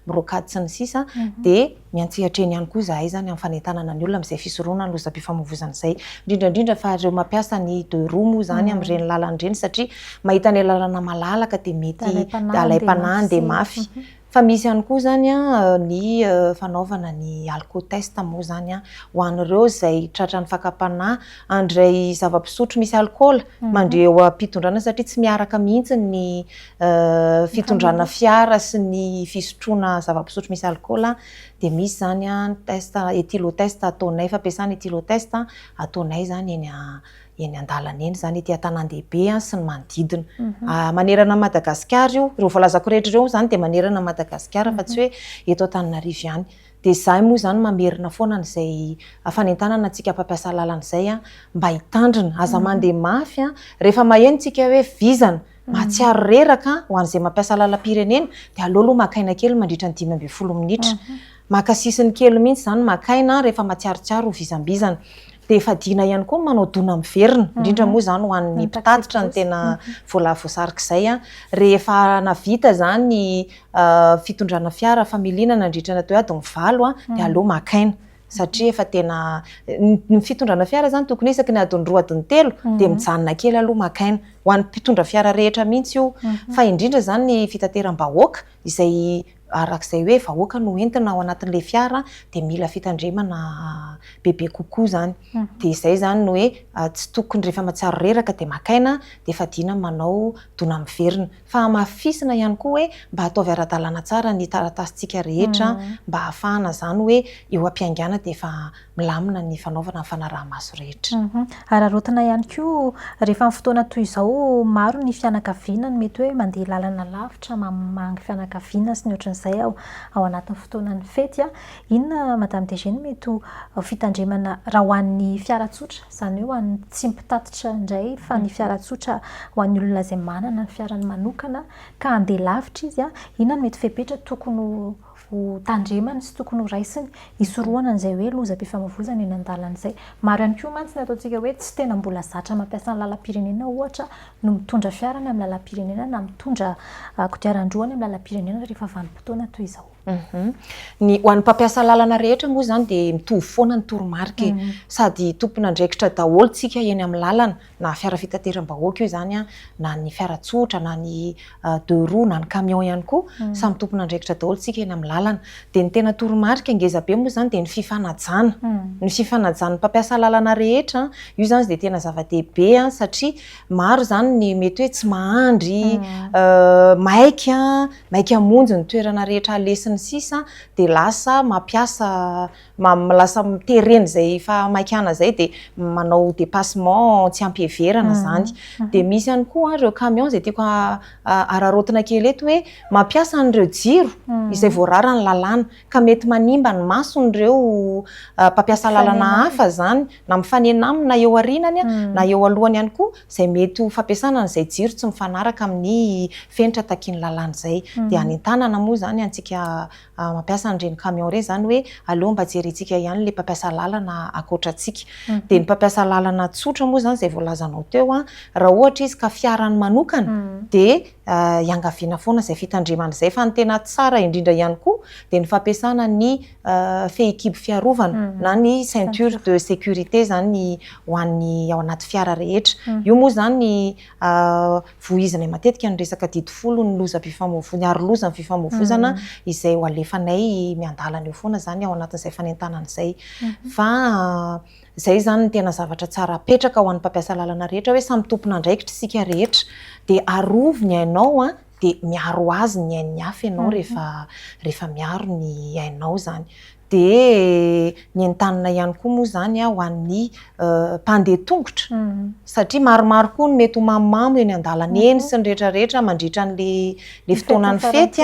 rocade sy ny sisa dia miantsehatra eny ihany koa zahay zany amin'ny fanentanana ny olona amin'izay fisorohana ny lozam-pifamoivoizana izay. Indrindra fa ireo mampiasa ny deux roues moa zany amin'ireny lalana ireny satria mahita ny lalana malalaka dia mety alaim-panahy handeha mafy. Fa misy ihany koa zany ny fanaovana ny alcotest moa zany ho an'ireo izay tratran'ny fakapanahy andray zava-pisotro misy alcool mandray eo am-pitondrana satria tsy miaraka mihitsy ny fitondrana fiara sy ny fisotroana zava-pisotro misy alcool. Dia misy zany test etylotest ataonay, fampiasana etylotest ataonay zany eny an-dalana eny zany ety an-tanan-dehibe sy ny manodidina. Manerana Madagasikara io, ireo voalazako rehetra ireo zany dia manerana Madagasikara fa tsy hoe eto Antananarivo ihany. Dia izahay moa zany mamerina foana n'izay fanentanana antsika mpampiasa lalana izay mba hitandrina aza mandeha mafy rehefa maheno tsika hoe vizana mahatsiaro reraka ho an'izay mampiasa lalam-pirenena dia aleo aloha makaina kely mandritra ny 5-10 minitra. Maka sisiny kely mihitsy zany makaina rehefa matsiarotsiaro ho vizambizana. dia efa diana ihany koa manao dona miverina indrindra moa izany ho an'ny mpitatitra ny tena voalavo voasarika izay a. Rehefa navita izany fitondrana fiara familiana nandritra ny atao adiny 9 dia aleo makaina satria efa tena ny fitondrana fiara zany tokony isaky ny adiny 2 adiny 3 dia mijanona kely aloha makaina ho an'ny mpitondra fiara rehetra mihitsy io fa indrindra zany ny fitateram-bahoaka izay arak'izay hoe vahoaka no entina ao anatin'ilay fiara dia mila fitandremana bebe kokoa zany dia izay zany no hoe tsy tokony rehefa matsiaro reraka dia makaina dia efa diana manao dona miverina fa hamafisina ihany koa hoe mba hataovy ara-dalàna tsara ny taratasintsika rehetra mba hahafahana zany hoe eo am-piangana dia efa milamina ny fanaovana ny fanaraha-maso rehetra. Ararotina ihany koa rehefa amin'ny fotoana toy izao maro ny fianakaviana ny mety hoe mandeha lalana lavitra mangy fianakaviana sy ny ohatran'izay ao anatin'ny fotoanan'ny fety inona madame Degene mety fitandremana raha ho an'ny fiara tsotra izany hoe ho an'ny tsy mpitatitra indray fa ny fiara tsotra ho an'ny olona izay manana ny fiarany manokana ka andeha lavitra izy inona no mety fepetra tokony ho tandremana sy tokony ho raisiny hisorohana an'izay hoe lozam-pifamoivoizana eny an-dalana izay. Maro ihany koa mantsy ny ataontsika hoe tsy tena mbola zatra mampiasa ny lalam-pirenena ohatra no mitondra fiarany amin'ny lalam-pirenena na mitondra kodiaran-droany amin'ny lalam-pirenena rehefa vanim-potoana toy izao. Ny ho an'ny mpampiasa lalana rehetra moa zany dia mitovy foana ny toromarika sady tompona andraikitra daholo tsika eny amin'ny lalana na fiara fitateram-bahoaka io zany na ny fiara tsotra na ny 2 roues na ny camion ihany koa samy tompona andraikitra daholo tsika eny amin'ny lalana dia ny tena toromarika ngeza be moa zany dia ny fifanajana ny fifanajana mpampiasa lalana rehetra io zany dia tena zava-dehibe satria maro zany ny mety hoe tsy mahandry maika hamonjy ny toerana rehetra alesiny sisa dia lasa mampiasa lasa mitereny izay fa maikana izay dia manao dépassement tsy ampiheverana zany dia misy ihany koa ireo camion izay tiako ararotina kely eto hoe mampiasa an'ireo jiro izay voarara ny lalàna ka mety manimba ny mason'ireo mpampiasa lalana hafa zany na mifanena aminy na eo arinany na eo alohany ihany koa izay mety ho fampiasana n'izay jiro tsy mifanaraka amin'ny fenitra takiany lalàna izay dia any an-tanana moa zany antsika mampiasa an'ireny camion ireny zany hoe aleo mba jerentsika ihany le mpampiasa lalana akoatrantsika dia ny mpampiasa lalana tsotra moa zany izay voalazanao teo raha ohatra izy ka fiarany manokana dia iangaviana foana izay fitandremana izay fa ny tena tsara indrindra ihany koa dia ny fampiasana ny fehikibo fiarovana na ny ceinture de sécurité zany ho an'ny ao anaty fiara rehetra io moa zany vohizina matetika ny resaka didifolo ny lozam-pifamoivoizana ny aro-loza ny fifamoivoizana izay ho alefanay miandalana eo foana zany ao anatin'izay fanentanana izay fa izay zany ny tena zavatra tsara apetraka ho an'ny mpampiasa lalana rehetra hoe samy tompona andraikitra isika rehetra dia arovy ny ainao dia miaro azy ny ain'ny hafa ianao rehefa miaro ny ainao zany dia ny entanina ihany koa moa zany ho an'ny mpandeha tongotra satria maromaro koa ny mety ho mamimamo eny an-dalana eny sy ny rehetrarehetra mandritra n'le fotoanan'ny fety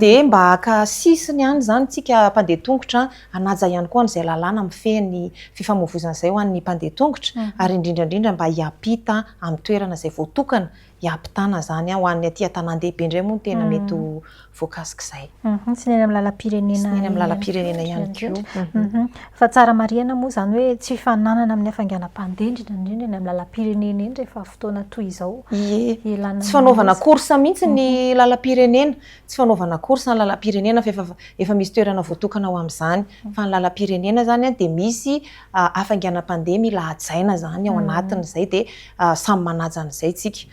dia mba haka sisiny ihany zany tsika mpandeha tongotra hanaja ihany koa an'izay lalàna mifehy fifamoivoizana izay ho an'ny mpandeha tongotra ary indrindrandrindra mba hiampita amin'ny toerana izay voatokana hiampitana zany ho an'ny aty an-tanan-dehibe indray moa tena mety ho voakasika izay. Tsy neny amin'ny lalam-pirenena. Tsy neny amin'ny lalam-pirenena ihany koa. Fa tsara marihana moa zany hoe tsy fananana amin'ny hafainganam-pandeha indrindra eny amin'ny lalam-pirenena eny rehefa fotoana toy izao. Tsy fanaovana course mihitsy ny lalam-pirenena, tsy fanaovana course ny lalam-pirenena fa efa misy toerana voatokana ho amin'izany fa ny lalam-pirenena zany dia misy hafainganam-pandeha mila hajaina zany ao anatiny izay dia samy manaja an'izay tsika.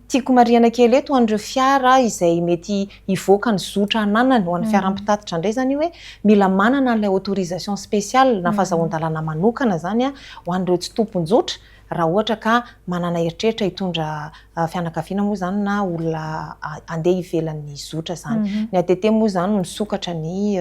Tiako marihana kely eto an'ireo fiara izay mety hivoaka ny zotra ananany ho an'ny fiara-pitatitra indray zany hoe mila manana an'ilay autorisation spéciale na fahazahoan-dalàna manokana zany ho an'ireo tsy tomponjotra raha ohatra ka manana eritreritra hitondra fianakaviana moa zany na olona andeha ivelan'ny zotra zany. Ny ATT moa zany misokatra ny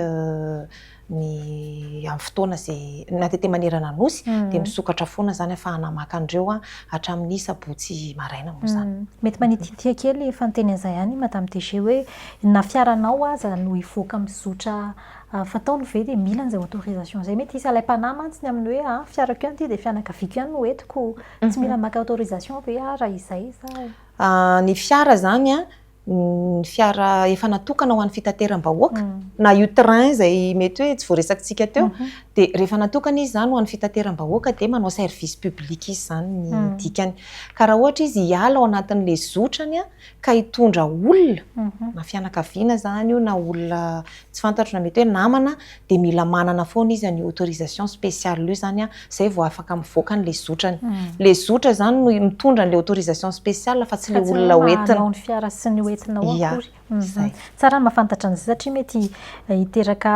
amin'ny fotoana izay na ATT manerana nosy dia misokatra foana zany ahafahana maka an'ireo hatramin'ny sabotsy maraina moa zany. Mety manititia kely fanonteny an'izay ihany madame Dege hoe na fiaranao aza no hivoaka mizotra fataony ve dia mila an'izay autorisation izay mety isy alaim-panahy mantsiny amin'ny hoe fiarako ihany ity dia fianakaviako ihany no entiko tsy mila maka autorisation ve raha izay sa ny fiara zany ny fiara efa natokana ho an'ny fitateram-bahoaka na io train izay mety hoe tsy voaresakintsika teo dia rehefa natokana izy zany ho an'ny fitateram-bahoaka dia manao service public izy zany ny dikany ka raha ohatra izy hiala ao anatin'ilay zotrany ka hitondra olona na fianakaviana zany io na olona tsy fantatro na mety hoe namana dia mila manana foana izy ny autorisation spéciale io zany izay vao afaka mivoaka n'ilay zotrany. Ilay zotra zany no mitondra n'ilay autorisation spéciale fa tsy ilay olona hoentina. Ny fiara sy ny hoentina akory. Tsara ny mahafantatra an'izay satria mety hiteraka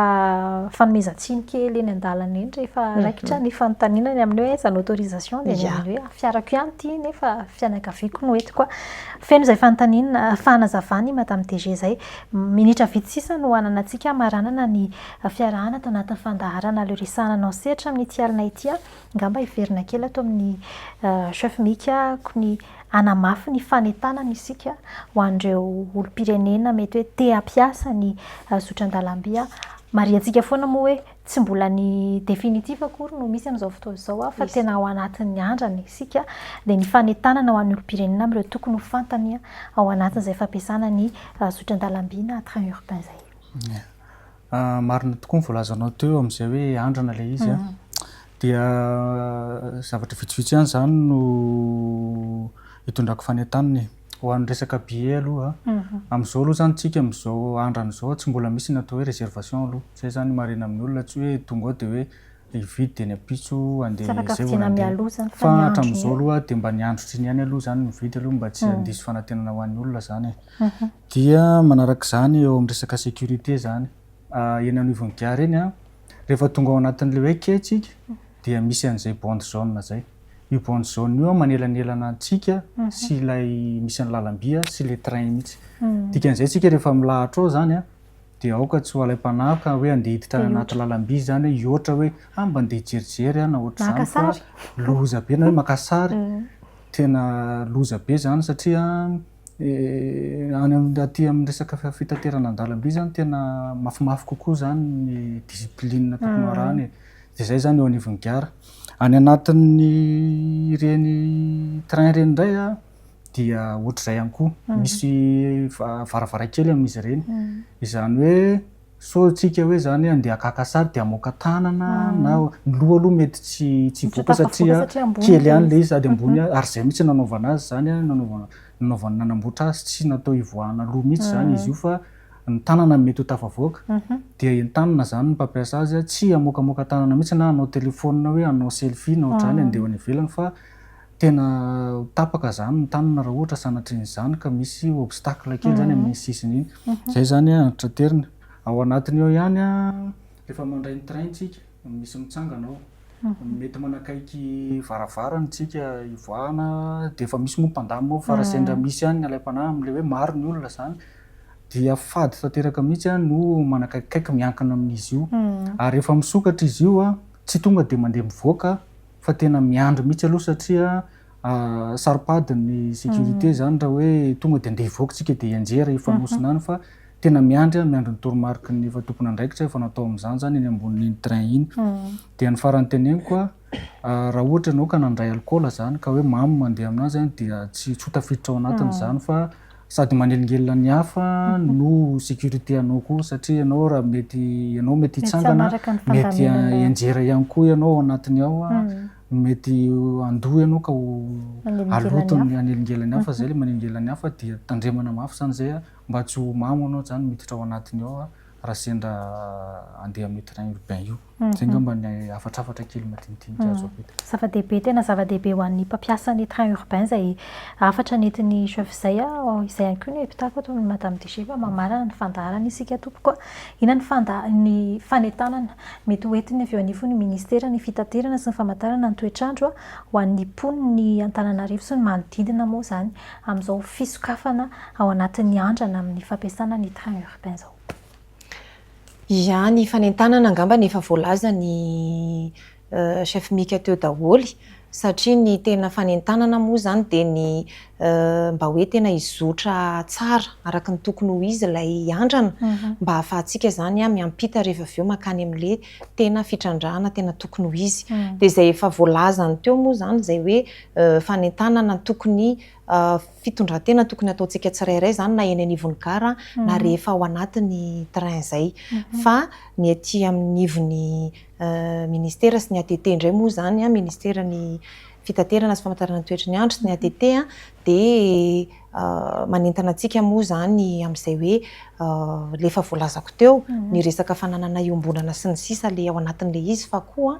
fanomezan-tsiny kely eny an-dalana eny rehefa raikitra ny fanontanianany amin'ny hoe izany autorisation dia ny amin'ny hoe fiarako ihany ity nefa fianakaviako no hoentiko. Feno izay fanontaniana fanazavany madame DG izay minitra vitsy sisa no hanana antsika maranana ny fiarahana tao anatin'ny fandaharana Lorisana anao sehatra amin'ity alina ity ngamba hiverina kely ato amin'ny chef Mika ny anamafy ny fanentanana isika ho an'ireo olom-pirenena mety hoe te hampiasa ny zotran-dalamby mariantsika foana moa hoe tsy mbola ny definitiva akory no misy amin'izao fotoana izao fa tena ao anatin'ny andrana isika dia ny fanentanana ho an'ny olom-pirenena amin'ireo tokony ho fantany ao anatin'izay fampiasana ny zotran-dalamby na train urbain izay. Marina tokoa ny voalazanao teo amin'izay hoe andrana ilay izy dia zavatra vitsivitsy ihany izany no hitondrako fanentanany ho an'ny resaka billet aloha amin'izao aloha zany tsika amin'izao andrana izao tsy mbola misy natao hoe réservation aloha zay zany marina amin'ny olona tsy hoe tonga ao dia hoe hividy dia ny ampitso andeha zay fa hatramin'izao aloha dia mba niandrotry ny ihany aloha zany mividy aloha mba tsy handiso fanantenana ho an'ny olona zany dia manaraka izany eo amin'ny resaka sécurité zany eny anivon'ny gare eny rehefa tonga ao anatin'ilay hoe quai tsika dia misy an'izay bande jaune zay. Io bande jaune io manelanelana antsika sy ilay misy ny lalam-by sy ilay train mihitsy. Dikan'izay tsika rehefa milahatra ao zany dia aoka tsy ho alay-panahaka hoe andeha hiditra anaty lalam-by zany hihoatra hoe mba andeha hijerijery na ohatra izany fa loza be na hoe maka sary tena loza be zany satria aty amin'ny resaka fitaterana an-dalamby zany tena mafimafy kokoa zany ny discipline tokony arahany dia izay zany eo anivon'ny gare. Any anatin'ny ireny train ireny indray dia ohatr'izay ihany koa misy varavarankely amin'izy ireny izany hoe so tsika hoe zany andeha hakaka sary dia hamoaka tanana na ny loha aloha mety tsy voaka satria kely ihany ilay izy sady ambony ary izay mihitsy nanaovana azy zany nanaovana nanamboatra azy tsy natao hivoahana loha mihitsy zany izy io fa ny tanana mety ho tafavoaka dia ny tanana zany ny mpampiasa azy tsy hamoakamoaka tanana mihitsy na hanao telefona hoe hanao selfie na ohatr'izany andeha any ivelany fa tena tapaka zany ny tanana raha ohatra sanatrian'izany ka misy obstacle kely zany amin'ny sisiny iny izay zany traterina ao anatiny eo ihany rehefa mandray ny train tsika misy mitsangana ao mety manakaiky varavarana tsika hivoahana dia efa misy moa mpandamy ao fa raha sendra misy ihany ny alay-panahy amin'ilay hoe maro ny olona zany dia fady tanteraka mihitsy no manakaikikaiky miankina amin'izy io ary rehefa misokatra izy io tsy tonga dia mandeha mivoaka fa tena miandry mihitsy aloha satria saropadiny sécurité zany raha hoe tonga dia andeha hivoaka tsika dia hianjera hifanosina any fa tena miandry ny toromarika ny efa tompona andraikitra efa natao amin'izany zany eny ambonin'iny train iny dia ny farany teneniko raha ohatra ianao ka nandray alcool zany ka hoe mamy mandeha aminazy dia tsy hotafiditra ao anatiny zany fa sady manelingelina ny hafa no sécurité anao koa satria ianao raha mety hitsangana mety hianjera ihany koa ianao ao anatiny ao mety andoha ianao ka alotony anelingelany hafa zay le manelingelany hafa dia tandremana mafy zany zay mba tsy ho mamo anao zany miditra ao anatiny ao raha sendra andeha amin'ny train urbain io zay ngamba ny afatrafatra kely madinidinika azo apety. Zava-dehibe tena zava-dehibe ho an'ny mpampiasa ny train urbain izay afatra nentin'ny chef izay izay ihany koa ny epitako ato amin'ny madame DG fa mamarana ny fandaharana isika tompoko inona ny fanentanana mety hoentiny avy eo anivon'ny ministera ny fitaterana sy ny famantarana ny toetrandro ho an'ny poniny ny Antananarivo sy ny manodidina moa zany amin'izao fisokafana ao anatin'ny andrana amin'ny fampiasana ny train urbain izao. Ny fanentanana angamba efa voalaza ny chef Mika teo daholo satria ny tena fanentanana moa zany dia ny mba hoe tena izotra tsara araka ny tokony ho izy ilay andrana mba hahafahantsika zany a miampita rehefa avy eo makany amin'le tena fitrandrahana tena tokony ho izy. Dia izay efa voalazany teo moa zany izay hoe fanentanana tokony fitondran-tena tokony ataontsika tsirairay zany na eny anivon'ny gara na rehefa ao anatin'ny train izay. Fa ny aty amin'ny ivon'ny ministera sy ny ATT indray moa zany a ministeran'ny fitaterana sy famantarana ny toetr'ny andro sy ny ATT dia manentana antsika moa zany amin'izay hoe lefa voalazako teo ny resaka fananana iombonana sy ny sisa le ao anatin'le izy fa koa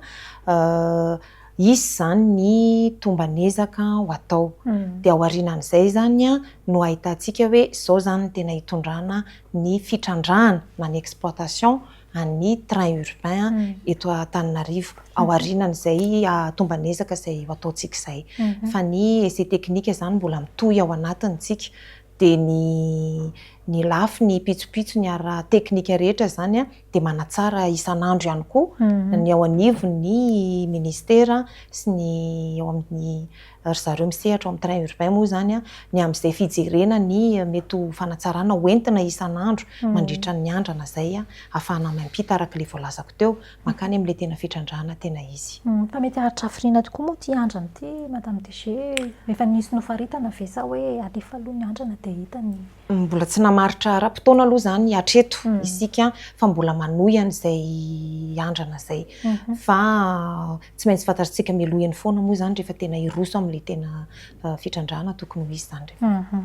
isy zany ny tombanezaka ho atao. Dia ao aorianan'izay zany a no ahitantsika hoe zao zany tena hitondrana ny fitrandrahana na ny exploitation ny train urbain eto Antananarivo. Ao aorianan'izay tombanezaka izay ho ataontsika izay. Fa ny essai teknika zany mbola mitohy ao anatintsika. Dia ny lafy ny pitsopitso ny ara teknika rehetra zany a dia manatsara isan'andro ihany koa ny ao anivon'ny ministera sy ny ao amin'ny ry zareo misehatra ao amin'ny train urbain moa zany a ny amin'izay fijerena ny mety ho fanatsarana hoentina isan'andro mandritra ny andrana izay a ahafahana miampita araka le voalazako teo makany amin'le tena fitrandrahana tena izy. Fa mety haritra hafiriana tokoa moa ty andrana ty Madame DG efa nisy nofaritana ve sa hoe alefa aloha ny andrana dia hita ny mbola tsy namaritra ara-potoana aloha zany hatreto isika fa mbola manohy an'izay andrana izay. Fa tsy maintsy fantatritsika mialohan'ny foana moa zany rehefa tena iroso amin'le tena fitrandrahana tokony ho izy zany rehefa.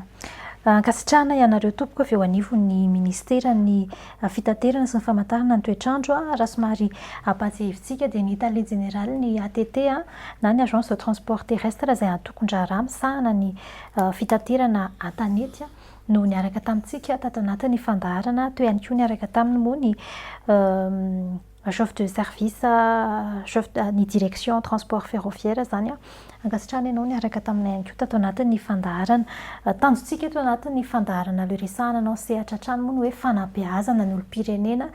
Ankasitrahana ianareo tompoko avy eo anivon'ny ministera ny fitaterana sy ny famantarana ny toetr'andro raha somary ampatsy hevitsika dia ny État général ny ATT na ny agence de transport terrestre izay antokon-draharaha misahana ny fitaterana an-tanety no niaraka tamintsika tato anatin'ny fandaharana toy ihany koa niaraka taminy moa ny chef de service ny direction transport ferroviaire zany ankasitrahana ianao niaraka taminay ihany koa tato anatin'ny fandaharana. Tanjontsika eto anatin'ny fandaharana le resahana anao sehatra hatrany moa ny hoe fanabeazana ny olom-pirenena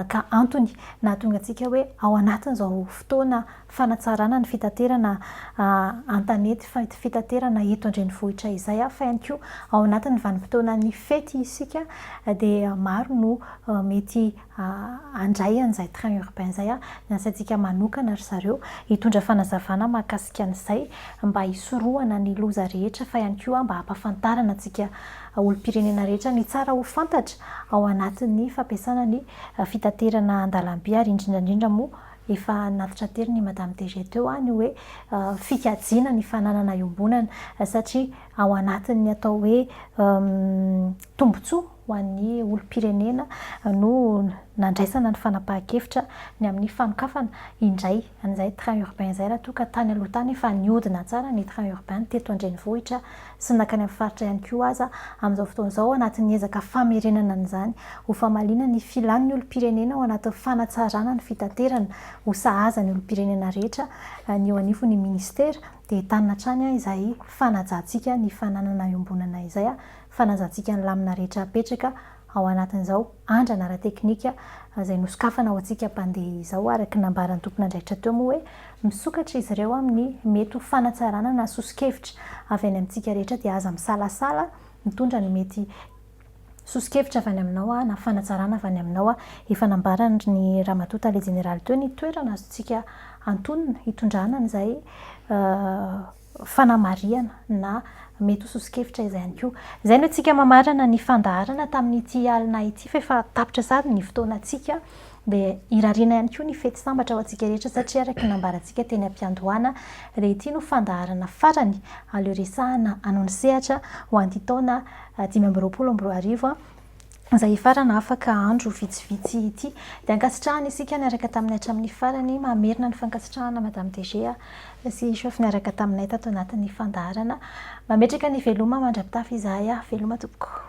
ka antony nahatonga antsika hoe ao anatin'izao fotoana fanatsarana ny fitaterana an-tanety fitaterana eto an-drenivohitra izay fa ihany koa ao anatin'ny vanim-potoana ny fety isika dia maro no mety handray an'izay train urbain izay ny asantsika manokana ry zareo hitondra fanazavana mahakasika an'izay mba hisorohana ny loza rehetra fa ihany koa mba hampafantarana antsika olom-pirenena rehetra ny tsara ho fantatra ao anatin'ny fampiasana ny fitaterana an-dalambe ary indrindrandrindra moa efa natitra tery ny Madame DG teo ny hoe fikajiana ny fananana iombonana satria ao anatin'ny atao hoe tombotsoa ho an'ny olom-pirenena no nandraisana ny fanapahan-kevitra ny amin'ny fanokafana indray an'izay train urbain izay raha toa ka tany aloha tany fa niodina tsara ny train urbain teto an-drenivohitra sy nakany amin'ny faritra ihany koa aza amin'izao fotoana izao anatin'ny ezaka famerenana an'izany ho famaliana ny filan'ny olom-pirenena ao anatin'ny fanatsarana ny fitaterana ho sahaza ny olom-pirenena rehetra ny eo anivon'ny ministera dia tanina hatrany izay fanajantsika ny fananana iombonana izay fanazantsika ny lamina rehetra apetraka ao anatin'izao andrana ara-teknika izay nosokafana ao antsika mpandeha izao araka nambaran'ny tompon'andraikitra teo moa hoe misokatra izy ireo amin'ny mety ho fanatsarana na sosikevitra avy any amintsika rehetra dia aza misalasala mitondra ny mety sosikevitra avy any aminao na fanatsarana avy any aminao efa nambarany ny ramatoa le général teo ny toerana azontsika antonona hitondrana an'izay fanamariana na mety ho sosikevitra izay ihany koa. Izay no tsika mamarana ny fandaharana tamin'ity alina ity fa efa tapitra sady ny fotoanantsika dia irariana ihany koa ny fety sambatra ho antsika rehetra satria araka nambarantsika teny am-piandohana dia ity no fandaharana farany aleo resahana anony sehatra ho anty taona 2024 izay farana afaka andro vitsivitsy ity dia ankasitrahana isika niaraka taminay hatramin'ny farany mamerina ny fankasitrahana Madame DG sy chef niaraka taminay tato anatin'ny fandaharana mametraka ny veloma mandrapitafy izahay veloma tompoko.